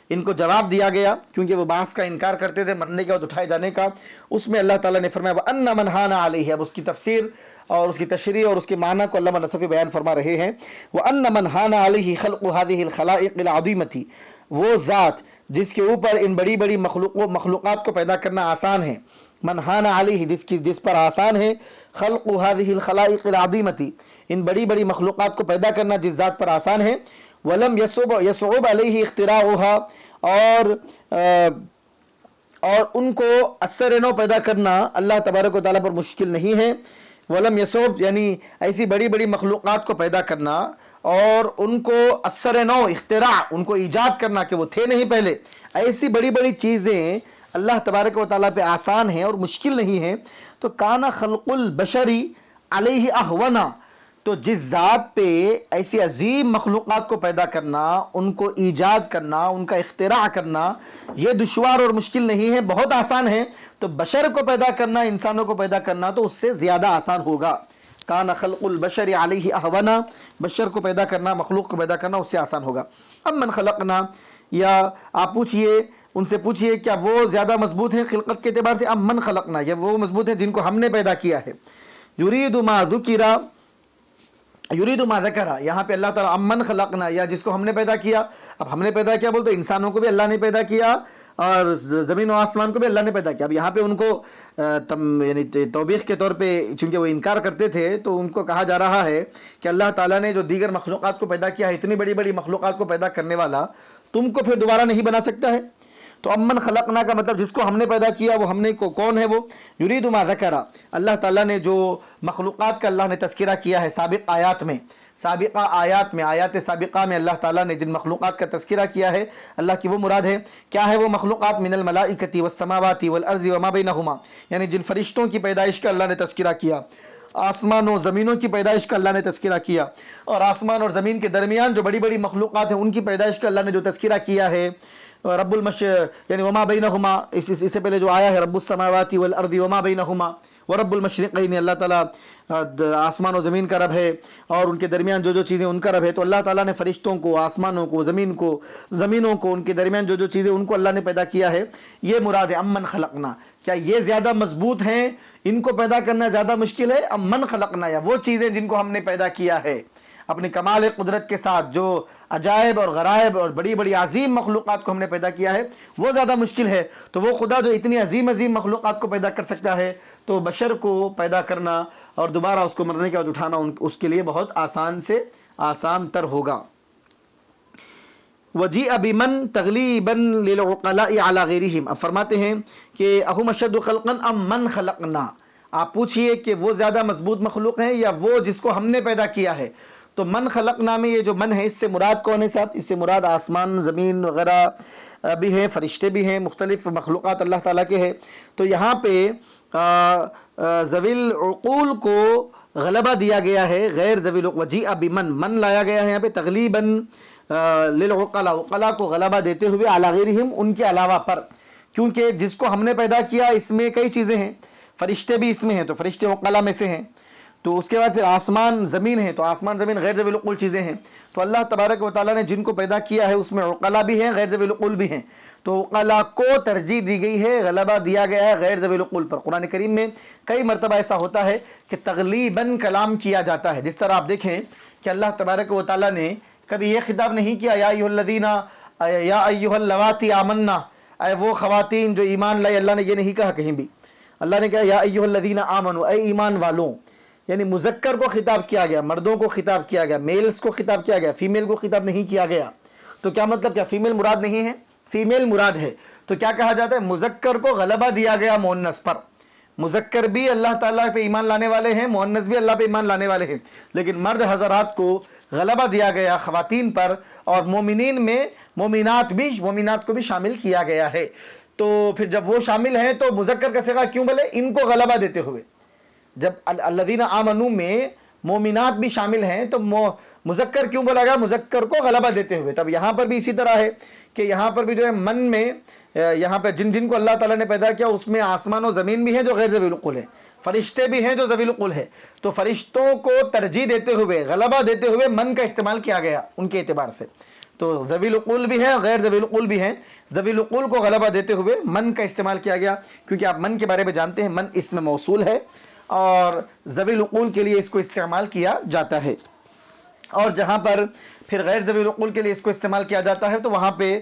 ان کو جواب دیا گیا، کیونکہ وہ بعث کا انکار کرتے تھے، مرنے کے بعد اٹھائے جانے کا۔ اس میں اللہ تعالیٰ نے فرمایا وَأَنَّ مَنْ هَانَ عَلَيْهِ، اب اس کی تفسیر اور اس کی تشریح اور اس کے معنی کو علامہ نصفی بیان فرما رہے ہیں۔ وَأَنَّ مَنْ هَانَ عَلَيْهِ خَلْقُ هَذِهِ الْخَلَائِقِ الْعَظِيمَةِ، وہ ذات جس کے اوپر ان بڑی بڑی مخلوقات کو پیدا کرنا آسان ہے، من ہان علیہ، جس پر آسان ہے، خلق هذه الخلائق العظیمۃ، ان بڑی بڑی مخلوقات کو پیدا کرنا جس ذات پر آسان ہے، ولم یصعب علیہ اختراعها، اور ان کو اثر نو پیدا کرنا اللہ تبارک و تعالیٰ پر مشکل نہیں ہے۔ ولم یصعب یعنی ایسی بڑی بڑی مخلوقات کو پیدا کرنا اور ان کو اثر نو، اختراع، ان کو ایجاد کرنا کہ وہ تھے نہیں پہلے، ایسی بڑی بڑی چیزیں اللہ تبارک و تعالیٰ پہ آسان ہیں اور مشکل نہیں ہیں۔ تو کانا خلق البشری علیہ اہونا، تو جس ذات پہ ایسی عظیم مخلوقات کو پیدا کرنا، ان کو ایجاد کرنا، ان کا اختراع کرنا یہ دشوار اور مشکل نہیں ہے، بہت آسان ہے، تو بشر کو پیدا کرنا، انسانوں کو پیدا کرنا تو اس سے زیادہ آسان ہوگا۔ کان خلق البشر علیہ اہونا، بشر کو پیدا کرنا، مخلوق کو پیدا کرنا اس سے آسان ہوگا۔ ام من خلقنا، یا آپ پوچھئے ان سے پوچھئے کیا وہ زیادہ مضبوط ہیں خلقت کے اعتبار سے؟ ام من خلقنا، یا وہ مضبوط ہیں جن کو ہم نے پیدا کیا ہے۔ یرید ما ذکر، یرید ما ذکر، یہاں پہ اللہ تعالیٰ ام من خلقنا، یا جس کو ہم نے پیدا کیا۔ اب ہم نے پیدا کیا بولتے انسانوں کو بھی اللہ نے پیدا کیا اور زمین و آسمان کو بھی اللہ نے پیدا کیا۔ اب یہاں پہ ان کو یعنی توبیخ کے طور پہ، چونکہ وہ انکار کرتے تھے تو ان کو کہا جا رہا ہے کہ اللہ تعالیٰ نے جو دیگر مخلوقات کو پیدا کیا ہے، اتنی بڑی بڑی مخلوقات کو پیدا کرنے والا تم کو پھر دوبارہ نہیں بنا سکتا ہے؟ تو امن خلقنا کا مطلب جس کو ہم نے پیدا کیا، وہ ہم نے کو کون ہے؟ وہ یرید ما ذکر، اللہ تعالیٰ نے جو مخلوقات کا اللہ نے تذکرہ کیا ہے سابق آیات میں، سابقہ آیات میں، آیات سابقہ میں اللہ تعالیٰ نے جن مخلوقات کا تذکرہ کیا ہے اللہ کی وہ مراد ہے۔ کیا ہے وہ مخلوقات؟ من الملائکۃ والسماوات والارض وما بینہما، یعنی جن فرشتوں کی پیدائش کا اللہ نے تذکرہ کیا، آسمان و زمینوں کی پیدائش کا اللہ نے تذکرہ کیا، اور آسمان اور زمین کے درمیان جو بڑی بڑی مخلوقات ہیں ان کی پیدائش کا اللہ نے جو تذکرہ کیا ہے، رب یعنی وما بینہما، اس سے پہلے جو آیا ہے رب السماوات والارض وما بینہما ورب المشرقین، اللہ تعالیٰ آسمان و زمین کا رب ہے اور ان کے درمیان جو جو چیزیں ان کا رب ہے۔ تو اللہ تعالیٰ نے فرشتوں کو، آسمانوں کو، زمینوں کو، ان کے درمیان جو جو چیزیں ان کو اللہ نے پیدا کیا ہے، یہ مراد ہے امن خلقنا۔ کیا یہ زیادہ مضبوط ہیں، ان کو پیدا کرنا زیادہ مشکل ہے، امن خلقنا، یا وہ چیزیں جن کو ہم نے پیدا کیا ہے اپنی کمال قدرت کے ساتھ، جو عجائب اور غرائب اور بڑی بڑی عظیم مخلوقات کو ہم نے پیدا کیا ہے، وہ زیادہ مشکل ہے؟ تو وہ خدا جو اتنی عظیم عظیم مخلوقات کو پیدا کر سکتا ہے، تو بشر کو پیدا کرنا اور دوبارہ اس کو مرنے کے بعد اٹھانا اس کے لیے بہت آسان سے آسان تر ہوگا۔ وجیء بمن تغلیبا للعقلاء علی غیرہم، اب فرماتے ہیں کہ اہم اشد خلقا ام من خلقنا، آپ پوچھئے کہ وہ زیادہ مضبوط مخلوق ہیں یا وہ جس کو ہم نے پیدا کیا ہے؟ تو من خلقنا میں یہ جو من ہے، اس سے مراد کون ہے صاحب؟ اس سے مراد آسمان، زمین وغیرہ بھی ہیں، فرشتے بھی ہیں، مختلف مخلوقات اللہ تعالیٰ کے ہیں۔ تو یہاں پہ ذوی العقول کو غلبہ دیا گیا ہے، غیر ذوی العقول، وجیء بمن، من لایا گیا ہے یہاں پہ تغلیباً للعقلاء، عقلاء کو غلبہ دیتے ہوئے، علی غیرہم، ان کے علاوہ پر، کیونکہ جس کو ہم نے پیدا کیا اس میں کئی چیزیں ہیں، فرشتے بھی اس میں ہیں، تو فرشتے عقلاء میں سے ہیں، تو اس کے بعد پھر آسمان زمین ہے، تو آسمان زمین غیر ذوی العقول چیزیں ہیں۔ تو اللہ تبارک و تعالیٰ نے جن کو پیدا کیا ہے اس میں عقلاء بھی ہیں، غیر ذوی العقول بھی ہیں، تو عقلاء کو ترجیح دی گئی ہے، غلبہ دیا گیا ہے غیر ذوی العقول پر۔ قرآن کریم میں کئی مرتبہ ایسا ہوتا ہے کہ تغلیباً کلام کیا جاتا ہے، جس طرح آپ دیکھیں کہ اللہ تبارک و تعالیٰ نے کبھی یہ خطاب نہیں کیا یا ایھا الذین یا ایھا اللواتی آمنا، اے وہ خواتین جو ایمان لائے، اللہ نے یہ نہیں کہا کہیں بھی، اللہ نے کہا یا ایھا الذین آمنوا، اے ایمان والوں، یعنی مذکر کو خطاب کیا گیا، مردوں کو خطاب کیا گیا، میلز کو خطاب کیا گیا، فیمیل کو خطاب نہیں کیا گیا۔ تو کیا مطلب؟ کیا فیمیل مراد نہیں ہے؟ فیمیل مراد ہے۔ تو کیا کہا جاتا ہے؟ مذکر کو غلبہ دیا گیا مؤنث پر، مذکر بھی اللہ تعالیٰ پہ ایمان لانے والے ہیں، مؤنث بھی اللہ پہ ایمان لانے والے ہیں، لیکن مرد حضرات کو غلبہ دیا گیا خواتین پر، اور مومنین میں مومنات کو بھی شامل کیا گیا ہے۔ تو پھر جب وہ شامل ہیں تو مذکر کا صیغہ کیوں بولے؟ ان کو غلبہ دیتے ہوئے۔ جب الذین آمنوا میں مومنات بھی شامل ہیں تو مذکر کیوں بولا گیا؟ مذکر کو غلبہ دیتے ہوئے۔ تب یہاں پر بھی اسی طرح ہے کہ یہاں پر بھی جو ہے من میں، یہاں پہ جن کو اللہ تعالیٰ نے پیدا کیا اس میں آسمان و زمین بھی ہیں جو غیر ذوی العقول ہیں، فرشتے بھی ہیں جو ذوی العقول ہیں، تو فرشتوں کو ترجیح دیتے ہوئے، غلبہ دیتے ہوئے من کا استعمال کیا گیا ان کے اعتبار سے۔ تو ذوی العقول بھی ہیں، غیر ذوی العقول بھی ہیں، ذوی العقول کو غلبہ دیتے ہوئے من کا استعمال کیا گیا، کیونکہ آپ من کے بارے میں جانتے ہیں، من اسم موصول ہے اور ذوی العقول کے لیے اس کو استعمال کیا جاتا ہے۔ اور جہاں پر پھر غیر ذوی العقول کے لیے اس کو استعمال کیا جاتا ہے تو وہاں پہ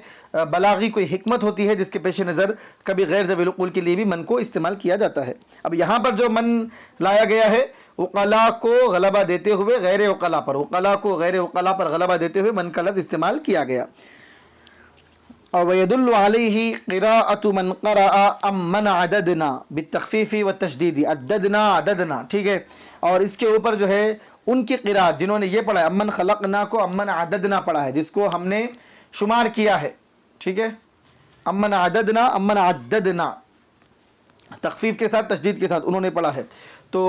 بلاغی کوئی حکمت ہوتی ہے جس کے پیش نظر کبھی غیر ذوی العقول کے لیے بھی من کو استعمال کیا جاتا ہے۔ اب یہاں پر جو من لایا گیا ہے عقلاء کو غلبہ دیتے ہوئے غیر عقلاء پر، عقلاء کو غیر عقلاء پر غلبہ دیتے ہوئے من کا لفظ استعمال کیا گیا۔ اور وَيَدُلُّ عَلَيْهِ قِرَاءَةُ مَنْ قَرَأَ أَمْ مَنْ عَدَدْنَا بِالتَّخْفِيفِ وَالتَّشْدِيدِ، عددنا، ٹھیک ہے، اور اس کے اوپر جو ہے ان کی قراءت جنہوں نے یہ پڑھا ہے امن خلقنا کو امن عددنا پڑھا ہے، جس کو ہم نے شمار کیا ہے، ٹھیک ہے، امن عددنا، امن عددنا، تخفیف کے ساتھ تشدید کے ساتھ انہوں نے پڑھا ہے۔ تو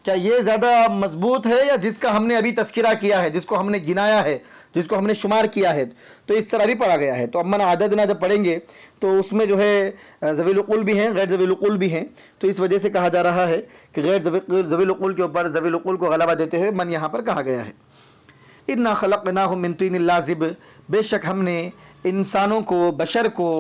کیا یہ زیادہ مضبوط ہے یا جس کا ہم نے ابھی تذکرہ کیا ہے، جس کو ہم نے گنایا ہے، جس کو ہم نے شمار کیا ہے؟ تو اس طرح بھی پڑھا گیا ہے۔ تو امن عددنا جب پڑھیں گے تو اس میں جو ہے ذوی العقول بھی ہیں، غیر ذوی العقول بھی ہیں، تو اس وجہ سے کہا جا رہا ہے کہ غیر ذوی العقول کے اوپر ذوی العقول کو غلبہ دیتے ہوئے من یہاں پر کہا گیا ہے۔ انا خلقناہم من طین لازب، بے شک ہم نے انسانوں کو، بشر کو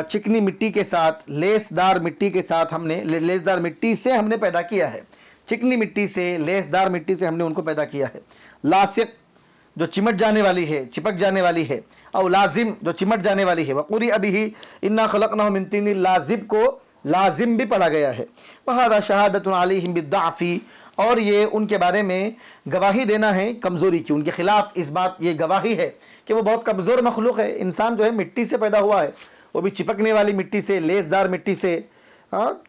چکنی مٹی کے ساتھ، لیس دار مٹی کے ساتھ، ہم نے لیس دار مٹی سے ہم نے پیدا کیا ہے، چکنی مٹی سے، لیس دار مٹی سے ہم نے ان کو پیدا کیا ہے۔ لاسق جو چمٹ جانے والی ہے، چپک جانے والی ہے، او لازم جو چمٹ جانے والی ہے۔ وقری ابھی انا خلقناہم من طین لازب کو لازم بھی پڑھا گیا ہے۔ وہذا شہادۃ علیہم بالضعف، اور یہ ان کے بارے میں گواہی دینا ہے کمزوری کی، ان کے خلاف اس بات یہ گواہی ہے کہ وہ بہت کمزور مخلوق ہے۔ انسان جو ہے مٹی سے پیدا ہوا ہے، وہ بھی چپکنے والی مٹی سے، لیس دار مٹی سے،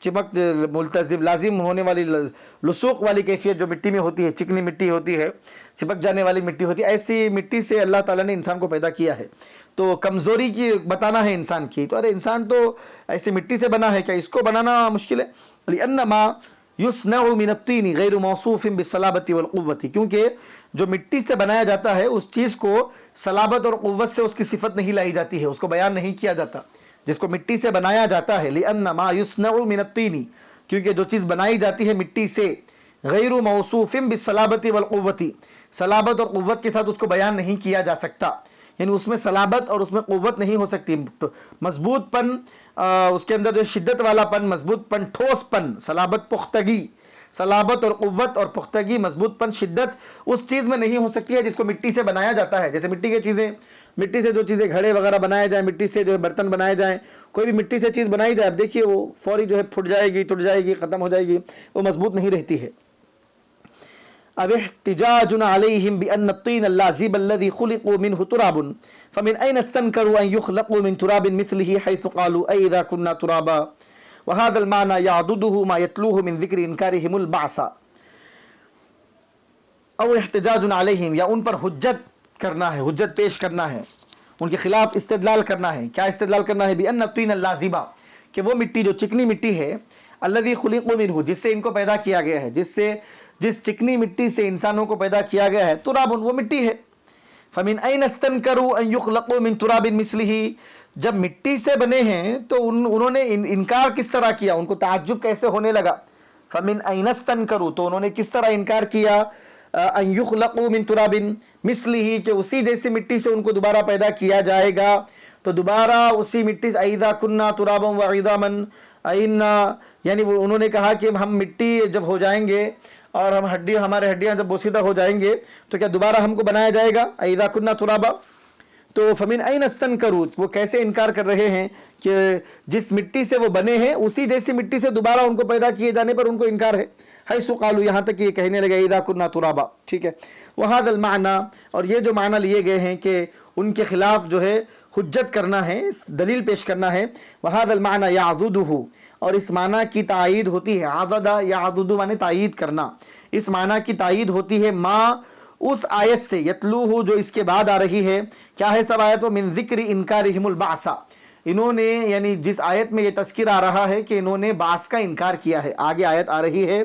چمک ملتزم لازم ہونے والی لسوق والی کیفیت جو مٹی میں ہوتی ہے، چکنی مٹی ہوتی ہے، چپک جانے والی مٹی ہوتی ہے، ایسی مٹی سے اللہ تعالیٰ نے انسان کو پیدا کیا ہے۔ تو کمزوری کی بتانا ہے انسان کی، تو ارے انسان تو ایسی مٹی سے بنا ہے، کیا اس کو بنانا مشکل ہے؟ لِأَنَّمَا یصنع من الطین غیر موصوف بالصلابۃ والقوۃ، کیونکہ جو مٹی سے بنایا جاتا ہے اس چیز کو صلابت اور قوت سے اس کی صفت نہیں لائی جاتی ہے، اس کو بیان نہیں کیا جاتا جس کو مٹی سے بنایا جاتا ہے۔ لأن ما یصنع من الطین، کیونکہ جو چیز بنائی جاتی ہے مٹی سے، غیر موصوف بالصلابۃ والقوۃ، صلابت اور قوت کے ساتھ اس کو بیان نہیں کیا جا سکتا، یعنی اس میں صلابت اور اس میں قوت نہیں ہو سکتی، مضبوط پن، اس کے اندر جو شدت والا پن، مضبوط پن، ٹھوس پن، صلابت، پختگی، صلابت اور قوت اور پختگی، مضبوط پن، شدت اس چیز میں نہیں ہو سکتی ہے جس کو مٹی سے بنایا جاتا ہے۔ جیسے مٹی کی چیزیں، مٹی سے جو چیزیں گھڑے وغیرہ بنائے جائیں، مٹی سے جو ہے برتن بنائے جائیں، کوئی بھی مٹی سے چیز بنائی جائے، اب دیکھیے وہ فوری جو ہے پھٹ جائے گی، ٹوٹ جائے گی، ختم ہو جائے گی، وہ مضبوط نہیں رہتی ہے۔ اب احتجاج علیہم بأن الطین اللازب الذي خلقوا منه تراب فمن أين استنكروا أن يخلقوا من تراب مثله حيث قالوا أئذا كنا ترابا وهذا المعنى يعضده ما يتلوه من ذكر إنكارهم البعث۔ او احتجاج علیہم، یا ان پر حجت کرنا ہے، حجت پیش کرنا ہے، ان کے خلاف استدلال کرنا ہے۔ کیا استدلال کرنا ہے؟ بأن الطین اللازب، کہ وہ مٹی جو چکنی مٹی ہے، الذي خلقوا منه، جس سے ان کو پیدا کیا گیا ہے، جس چکنی مٹی سے انسانوں کو پیدا کیا گیا ہے، تراب، وہ مٹی ہے۔ فمن أين استنكروا أن يخلقوا من تراب مثله، جب مٹی سے بنے ہیں تو انہوں نے انکار کس طرح کیا، ان کو تعجب کیسے ہونے لگا؟ فمن أين استنكروا، تو انہوں نے کس طرح انکار کیا، ان يخلقوا من تراب مثله، کہ اسی جیسی مٹی سے ان کو دوبارہ پیدا کیا جائے گا، تو دوبارہ اسی مٹی سے، اذا كنا ترابا وعظاما اینا، یعنی وہ انہوں نے کہا کہ ہم مٹی جب ہو جائیں گے اور ہمارے ہڈیاں جب بوسیدہ ہو جائیں گے تو کیا دوبارہ ہم کو بنایا جائے گا، اذا كنا ترابا۔ تو فمن أين استنكروا، وہ کیسے انکار کر رہے ہیں کہ جس مٹی سے وہ بنے ہیں اسی جیسی مٹی سے دوبارہ ان کو پیدا کیے جانے پر ان کو انکار ہے۔ حیث قالوا، یہاں تک یہ کہنے لگے اذا كنا ترابا، ٹھیک ہے۔ وهذا المعنى، اور یہ جو معنی لیے گئے ہیں کہ ان کے خلاف جو ہے حجت کرنا ہے، دلیل پیش کرنا ہے، وهذا المعنى يعضده، اور اس معنی کی تائید ہوتی ہے، عضد یعضد معنی تائید کرنا، اس معنی کی تائید ہوتی ہے ما، اس آیت سے، یتلوہ جو اس کے بعد آ رہی ہے، کیا ہے سب آیت؟ من ذکر انکارہم البعث، انہوں نے، یعنی جس آیت میں یہ تذکر آ رہا ہے کہ انہوں نے بعث کا انکار کیا ہے، آگے آیت آ رہی ہے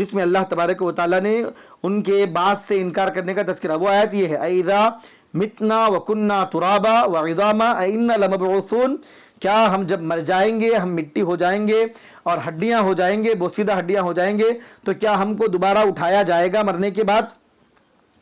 جس میں اللہ تبارک و تعالیٰ نے ان کے بعث سے انکار کرنے کا تذکرہ، وہ آیت یہ ہے، اذا متنا وکننا ترابا وعظاما ائنا لمبعوثون، کیا ہم جب مر جائیں گے، ہم مٹی ہو جائیں گے اور ہڈیاں ہو جائیں گے، بوسیدہ ہڈیاں ہو جائیں گے، تو کیا ہم کو دوبارہ اٹھایا جائے گا مرنے کے بعد؟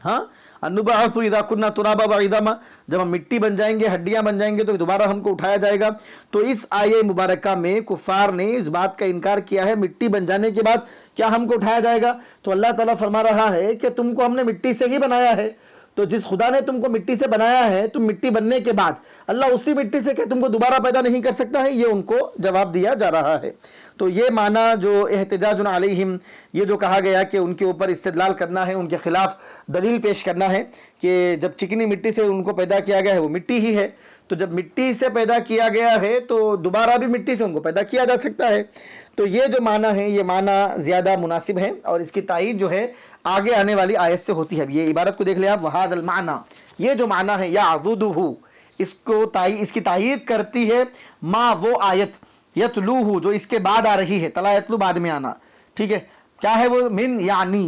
ہاں، انبعث اذا كنا ترابا وعظاما، جب ہم مٹی بن جائیں گے، ہڈیاں بن جائیں گے تو دوبارہ ہم کو اٹھایا جائے گا۔ تو اس آیے مبارکہ میں کفار نے اس بات کا انکار کیا ہے، مٹی بن جانے کے بعد کیا ہم کو اٹھایا جائے گا؟ تو اللہ تعالیٰ فرما رہا ہے کہ تم کو ہم نے مٹی سے ہی بنایا ہے، تو جس خدا نے تم کو مٹی سے بنایا ہے، تم مٹی بننے کے بعد اللہ اسی مٹی سے کہ تم کو دوبارہ پیدا نہیں کر سکتا ہے، یہ ان کو جواب دیا جا رہا ہے۔ تو یہ معنی جو احتجاج علیہم، یہ جو کہا گیا کہ ان کے اوپر استدلال کرنا ہے، ان کے خلاف دلیل پیش کرنا ہے کہ جب چکنی مٹی سے ان کو پیدا کیا گیا ہے وہ مٹی ہی ہے، تو جب مٹی سے پیدا کیا گیا ہے تو دوبارہ بھی مٹی سے ان کو پیدا کیا جا سکتا ہے۔ تو یہ جو معنی ہے، یہ معنی زیادہ مناسب ہے، اور اس کی تائید جو ہے آگے آنے والی آیت سے ہوتی ہے۔ یہ عبارت کو دیکھ لیں آپ، وَهَذَا الْمَعْنَى، یہ جو معنی ہے، يَعْضُدُهُ، اس کی تائید کرتی ہے ما، وہ آیت، یتلوہ، جو اس کے بعد آ رہی ہے، تلا یتلو بعد میں آنا، ٹھیک ہے، کیا ہے وہ؟ من، یعنی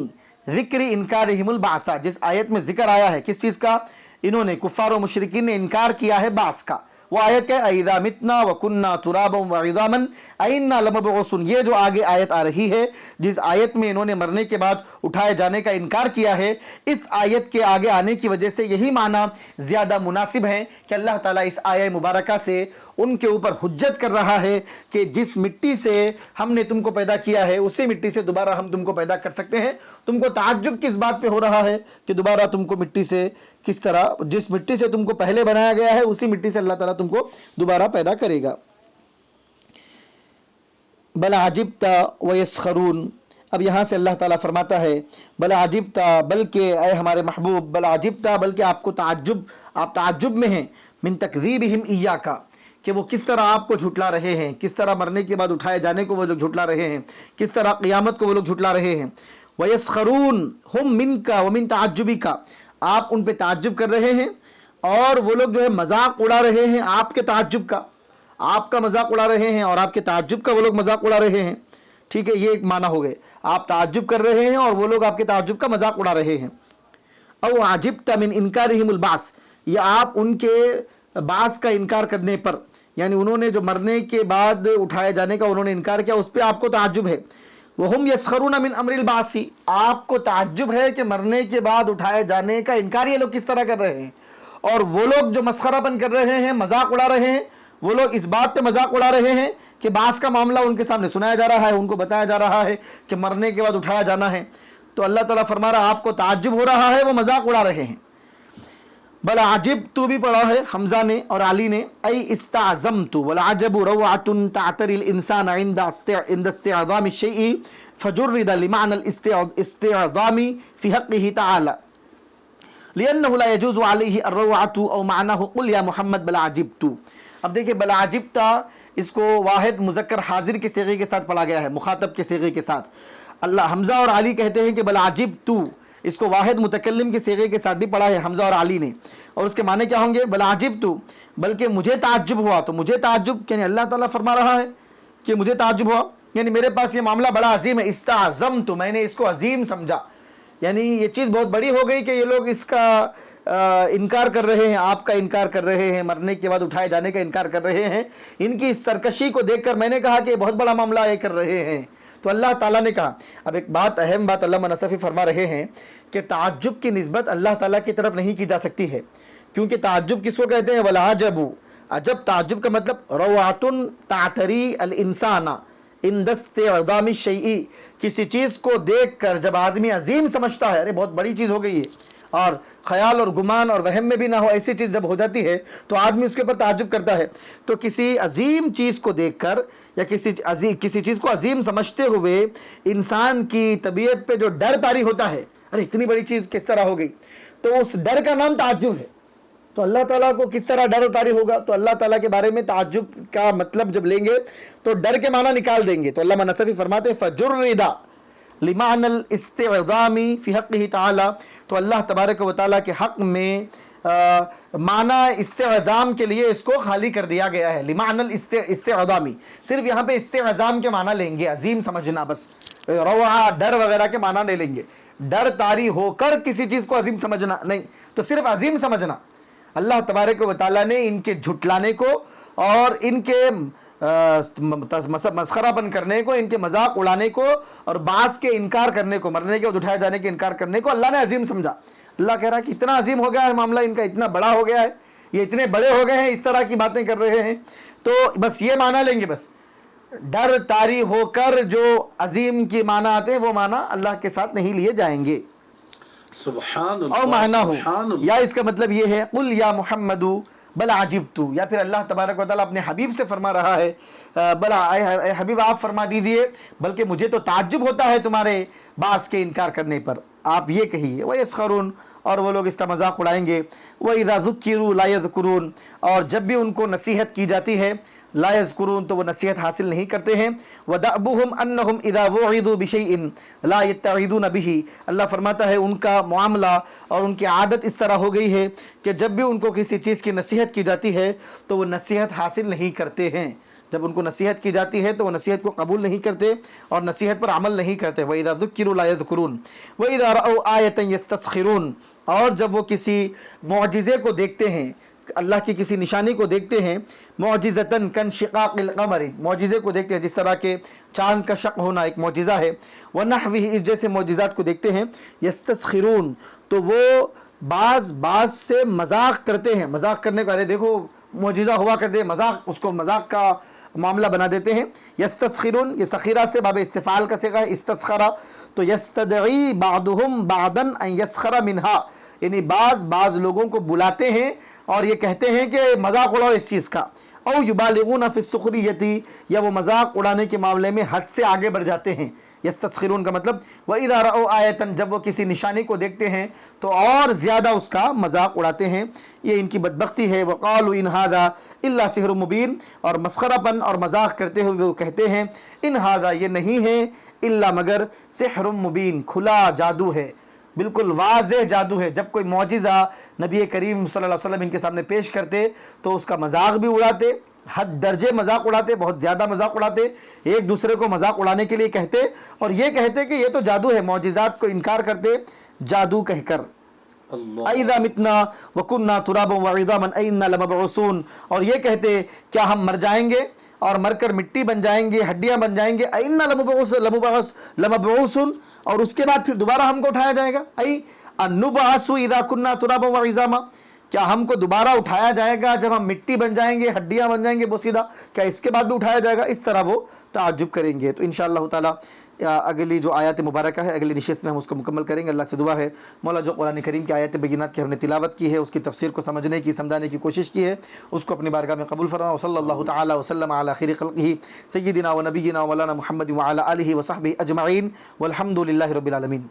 ذکر انکارہم البعث، جس آیت میں ذکر آیا ہے کس چیز کا؟ انہوں نے، کفار و مشرکین نے انکار کیا ہے بعث کا۔ وہ آیت ہے اذا متنا وکننا ترابا وعظاما ائنا لمبعوثون، یہ جو آگے آیت آ رہی ہے جس آیت میں انہوں نے مرنے کے بعد اٹھائے جانے کا انکار کیا ہے، اس آیت کے آگے آنے کی وجہ سے یہی معنی زیادہ مناسب ہے کہ اللہ تعالیٰ اس آیہ مبارکہ سے ان کے اوپر حجت کر رہا ہے کہ جس مٹی سے ہم نے تم کو پیدا کیا ہے اسی مٹی سے دوبارہ ہم تم کو پیدا کر سکتے ہیں۔ تم کو تعجب کس بات پہ ہو رہا ہے کہ دوبارہ تم کو مٹی سے کس طرح، جس مٹی سے تم کو پہلے بنایا گیا ہے اسی مٹی سے اللہ تعالیٰ تم کو دوبارہ پیدا کرے گا۔ بل عجبت ویسخرون، اب یہاں سے اللہ تعالیٰ فرماتا ہے بل عجبت، بلکہ اے ہمارے محبوب، بل عجبت، بلکہ آپ کو تعجب، آپ تعجب میں ہیں، من تکذیبہم ایاک، کہ وہ کس طرح آپ کو جھٹلا رہے ہیں، کس طرح مرنے کے بعد اٹھائے جانے کو وہ لوگ جھٹلا رہے ہیں، کس طرح قیامت کو وہ لوگ جھٹلا رہے ہیں۔ ویسخرون ہم منک ومن تعجبک، آپ ان پہ تعجب کر رہے ہیں اور وہ لوگ جو ہے مذاق اڑا رہے ہیں آپ کے تعجب کا، آپ کا مذاق اڑا رہے ہیں اور آپ کے تعجب کا وہ لوگ مذاق اڑا رہے ہیں، ٹھیک ہے، یہ ایک معنی ہو گئے، آپ تعجب کر رہے ہیں اور وہ لوگ آپ کے تعجب کا مذاق اڑا رہے ہیں۔ او عجبت من انکارہم البعث، یا آپ ان کے بعث کا انکار کرنے پر، یعنی انہوں نے جو مرنے کے بعد اٹھائے جانے کا انہوں نے انکار کیا، اس پہ آپ کو تعجب ہے۔ وہم یسخرون من امر البعث، آپ کو تعجب ہے کہ مرنے کے بعد اٹھائے جانے کا انکار یہ لوگ کس طرح کر رہے ہیں، اور وہ لوگ جو مسخرہ پن کر رہے ہیں، مذاق اڑا رہے ہیں، وہ لوگ اس بات پہ مذاق اڑا رہے ہیں کہ بعث کا معاملہ ان کے سامنے سنایا جا رہا ہے، ان کو بتایا جا رہا ہے کہ مرنے کے بعد اٹھایا جانا ہے، تو اللہ تعالیٰ فرما رہا آپ کو تعجب ہو رہا ہے، وہ مذاق اڑا رہے ہیں۔ بل عجبت بھی پڑھا ہے حمزہ نے اور علی نے، ای استعظمت والعجب روعۃ تعتری الانسان عند استعظام الشیء فجرد لمعنى الاستعظام في حقه تعالى لأنه لا يجوز عليه الروعة او معناه قل یا محمد بل عجبت۔ اب دیکھیں بل عجبت اس کو واحد مذکر حاضر کے صیغے کے ساتھ پڑھا گیا ہے، مخاطب کے صیغے کے ساتھ۔ اللہ حمزہ اور علی کہتے ہیں کہ بل عجبت، اس کو واحد متکلم کے صیغے کے ساتھ بھی پڑھا ہے حمزہ اور علی نے، اور اس کے معنی کیا ہوں گے؟ بل عجبت، بلکہ مجھے تعجب ہوا، تو مجھے تعجب یعنی اللہ تعالیٰ فرما رہا ہے کہ مجھے تعجب ہوا، یعنی میرے پاس یہ معاملہ بڑا عظیم ہے، استعظمت، میں نے اس کو عظیم سمجھا، یعنی یہ چیز بہت بڑی ہو گئی کہ یہ لوگ اس کا انکار کر رہے ہیں، آپ کا انکار کر رہے ہیں، مرنے کے بعد اٹھائے جانے کا انکار کر رہے ہیں۔ ان کی سرکشی کو دیکھ کر میں نے کہا کہ یہ بہت بڑا معاملہ یہ کر رہے ہیں، تو اللہ تعالیٰ نے کہا۔ اب ایک بات، اہم بات علامہ نصفی فرما رہے ہیں کہ تعجب کی نسبت اللہ تعالیٰ کی طرف نہیں کی جا سکتی ہے، کیونکہ تعجب کس کو کہتے ہیں؟ والعجب، عجب تعجب کا مطلب روعۃ تعتری الانسان عند استعظام الشیء، کسی چیز کو دیکھ کر جب آدمی عظیم سمجھتا ہے، ارے بہت بڑی چیز ہو گئی ہے، اور خیال اور گمان اور وہم میں بھی نہ ہو، ایسی چیز جب ہو جاتی ہے تو آدمی اس کے اوپر تعجب کرتا ہے۔ تو کسی عظیم چیز کو دیکھ کر یا کسی چیز کو عظیم سمجھتے ہوئے انسان کی طبیعت پہ جو ڈر طاری ہوتا ہے، ارے اتنی بڑی چیز کس طرح ہو گئی، تو اس ڈر کا نام تعجب ہے۔ تو اللہ تعالیٰ کو کس طرح ڈر طاری ہوگا؟ تو اللہ تعالیٰ کے بارے میں تعجب کا مطلب جب لیں گے تو ڈر کے معنی نکال دیں گے۔ تو علامہ نصفی فرماتے ہیں فجرد لمعنى الاستعظام فی حقہ تعالی، تو اللہ تبارک و تعالیٰ کے حق میں معنی استعظام کے لیے اس کو خالی کر دیا گیا ہے، لمعنى الاستعظامی، صرف یہاں پہ استعظام کے معنی لیں گے، عظیم سمجھنا، بس روعہ ڈر وغیرہ کے معنی نہیں لیں گے، ڈر طاری ہو کر کسی چیز کو عظیم سمجھنا نہیں، تو صرف عظیم سمجھنا۔ اللہ تبارک و تعالیٰ نے ان کے جھٹلانے کو اور ان کے مسخرہ پن کرنے کو، ان کے مذاق اڑانے کو اور بعض کے انکار کرنے کو، مرنے کے بعد اٹھائے جانے کے انکار کرنے کو اللہ نے عظیم سمجھا۔ اللہ کہہ رہا ہے کہ اتنا عظیم ہو گیا ہے معاملہ ان کا، اتنا بڑا ہو گیا ہے، یہ اتنے بڑے ہو گئے ہیں، اس طرح کی باتیں کر رہے ہیں، تو بس یہ معنی لیں گے، بس ڈر طاری ہو کر جو عظیم کی معنی آتے ہیں وہ معنی اللہ کے ساتھ نہیں لیے جائیں گے۔ سبحان اللہ، اور معنی ہو، سبحان اللہ، یا اس کا مطلب یہ ہے قل یا محمد بل عجبت، یا پھر اللہ تبارک و تعالیٰ اپنے حبیب سے فرما رہا ہے بلا اے حبیب آپ فرما دیجئے بلکہ مجھے تو تعجب ہوتا ہے تمہارے بعض کے انکار کرنے پر، آپ یہ کہیے۔ وَيَسْخَرُونَ، اور وہ لوگ اس کا مذاق اڑائیں گے۔ وَإِذَا ذُكِّرُوا لَا يَذْكُرُونَ، اور جب بھی ان کو نصیحت کی جاتی ہے لا یذکرون، تو وہ نصیحت حاصل نہیں کرتے ہیں۔ وَدَأْبُهُمْ أَنَّهُمْ إِذَا وُعِظُوا بِشَيْءٍ لَا يَتَّعِظُونَ بِهِ، اللہ فرماتا ہے ان کا معاملہ اور ان کی عادت اس طرح ہو گئی ہے کہ جب بھی ان کو کسی چیز کی نصیحت کی جاتی ہے تو وہ نصیحت حاصل نہیں کرتے ہیں، جب ان کو نصیحت کی جاتی ہے تو وہ نصیحت کو قبول نہیں کرتے اور نصیحت پر عمل نہیں کرتے۔ وَإِذَا ذُكِّرُوا لَا يَذْكُرُونَ وَإِذَا رَأَوْا آيَةً يَسْتَسْخِرُونَ، اور جب وہ کسی معجزے کو دیکھتے ہیں، اللہ کی کسی نشانی کو دیکھتے ہیں، معجزتاً کانشقاق القمر، معجزے کو دیکھتے ہیں جس طرح کے چاند کا شق ہونا ایک معجزہ ہے، ونحوہ، اس جیسے معجزات کو دیکھتے ہیں، یستسخرون، تو وہ بعض سے مذاق کرتے ہیں، مذاق کرنے کو، ارے دیکھو معجزہ ہوا کر دے، مذاق، اس کو مذاق کا معاملہ بنا دیتے ہیں۔ یستسخرون، یہ سخیرہ سے باب استفعال کا صیغہ ہے، استسخرہ، تو یستدعی بعضهم بعضا ان یسخر منہا، یعنی بعض لوگوں کو بلاتے ہیں اور یہ کہتے ہیں کہ مذاق اڑاؤ اس چیز کا۔ او یبالغون فی السخریۃ، یا وہ مذاق اڑانے کے معاملے میں حد سے آگے بڑھ جاتے ہیں۔ یستسخرون کا مطلب وَإِذَا رَأَوْا آیَةً، جب وہ کسی نشانی کو دیکھتے ہیں تو اور زیادہ اس کا مذاق اڑاتے ہیں، یہ ان کی بدبختی ہے۔ وَقَالُوا إِنْ هَذَا إِلَّا سِحْرٌ مُبِينٌ، اور مسخرہ پن اور مذاق کرتے ہوئے وہ کہتے ہیں ان هذا، یہ نہیں ہے، الا مگر سحر مبین، کھلا جادو ہے، بالکل واضح جادو ہے۔ جب کوئی معجزہ نبی کریم صلی اللہ علیہ وسلم ان کے سامنے پیش کرتے تو اس کا مذاق بھی اڑاتے حد درجے مذاق اڑاتے، بہت زیادہ مذاق اڑاتے، ایک دوسرے کو مذاق اڑانے کے لیے کہتے اور یہ کہتے کہ یہ تو جادو ہے، معجزات کو انکار کرتے جادو کہہ کر. اللہ اَإِذَا مِتْنَا وَكُنَّا تُرَابًا وَعِظَامًا أَإِنَّا لَمَبْعُوثُونَ، اور یہ کہتے کیا ہم مر جائیں گے اور مر کر مٹی بن جائیں گے، ہڈیاں بن جائیں گے، أَإِنَّا لَمَبْعُوثُونَ، اور اس کے بعد پھر دوبارہ ہم کو اٹھایا جائے گا. أَي أَنُّبْعَثُ إِذَا كُنَّا تُرَابًا وَعِظَامًا، کیا ہم کو دوبارہ اٹھایا جائے گا جب ہم مٹی بن جائیں گے، ہڈیاں بن جائیں گے بوسیدہ، کیا اس کے بعد بھی اٹھایا جائے گا؟ اس طرح وہ تعجب کریں گے. تو انشاءاللہ تعالی اگلی جو آیات مبارکہ ہے اگلی نشست میں ہم اس کو مکمل کریں گے. اللہ سے دعا ہے مولا جو قرآن کریم کی آیات بینات کی ہم نے تلاوت کی ہے، اس کی تفسیر کو سمجھنے کی، سمجھانے کی کوشش کی ہے، اس کو اپنی بارگاہ میں قبول فرما. وصلی اللہ تعالی وسلم علی خیر خلقہ سیدنا و نبینا و مولانا محمد وعلی آلہ وصحبہ اجمعین والحمد للہ رب العالمین.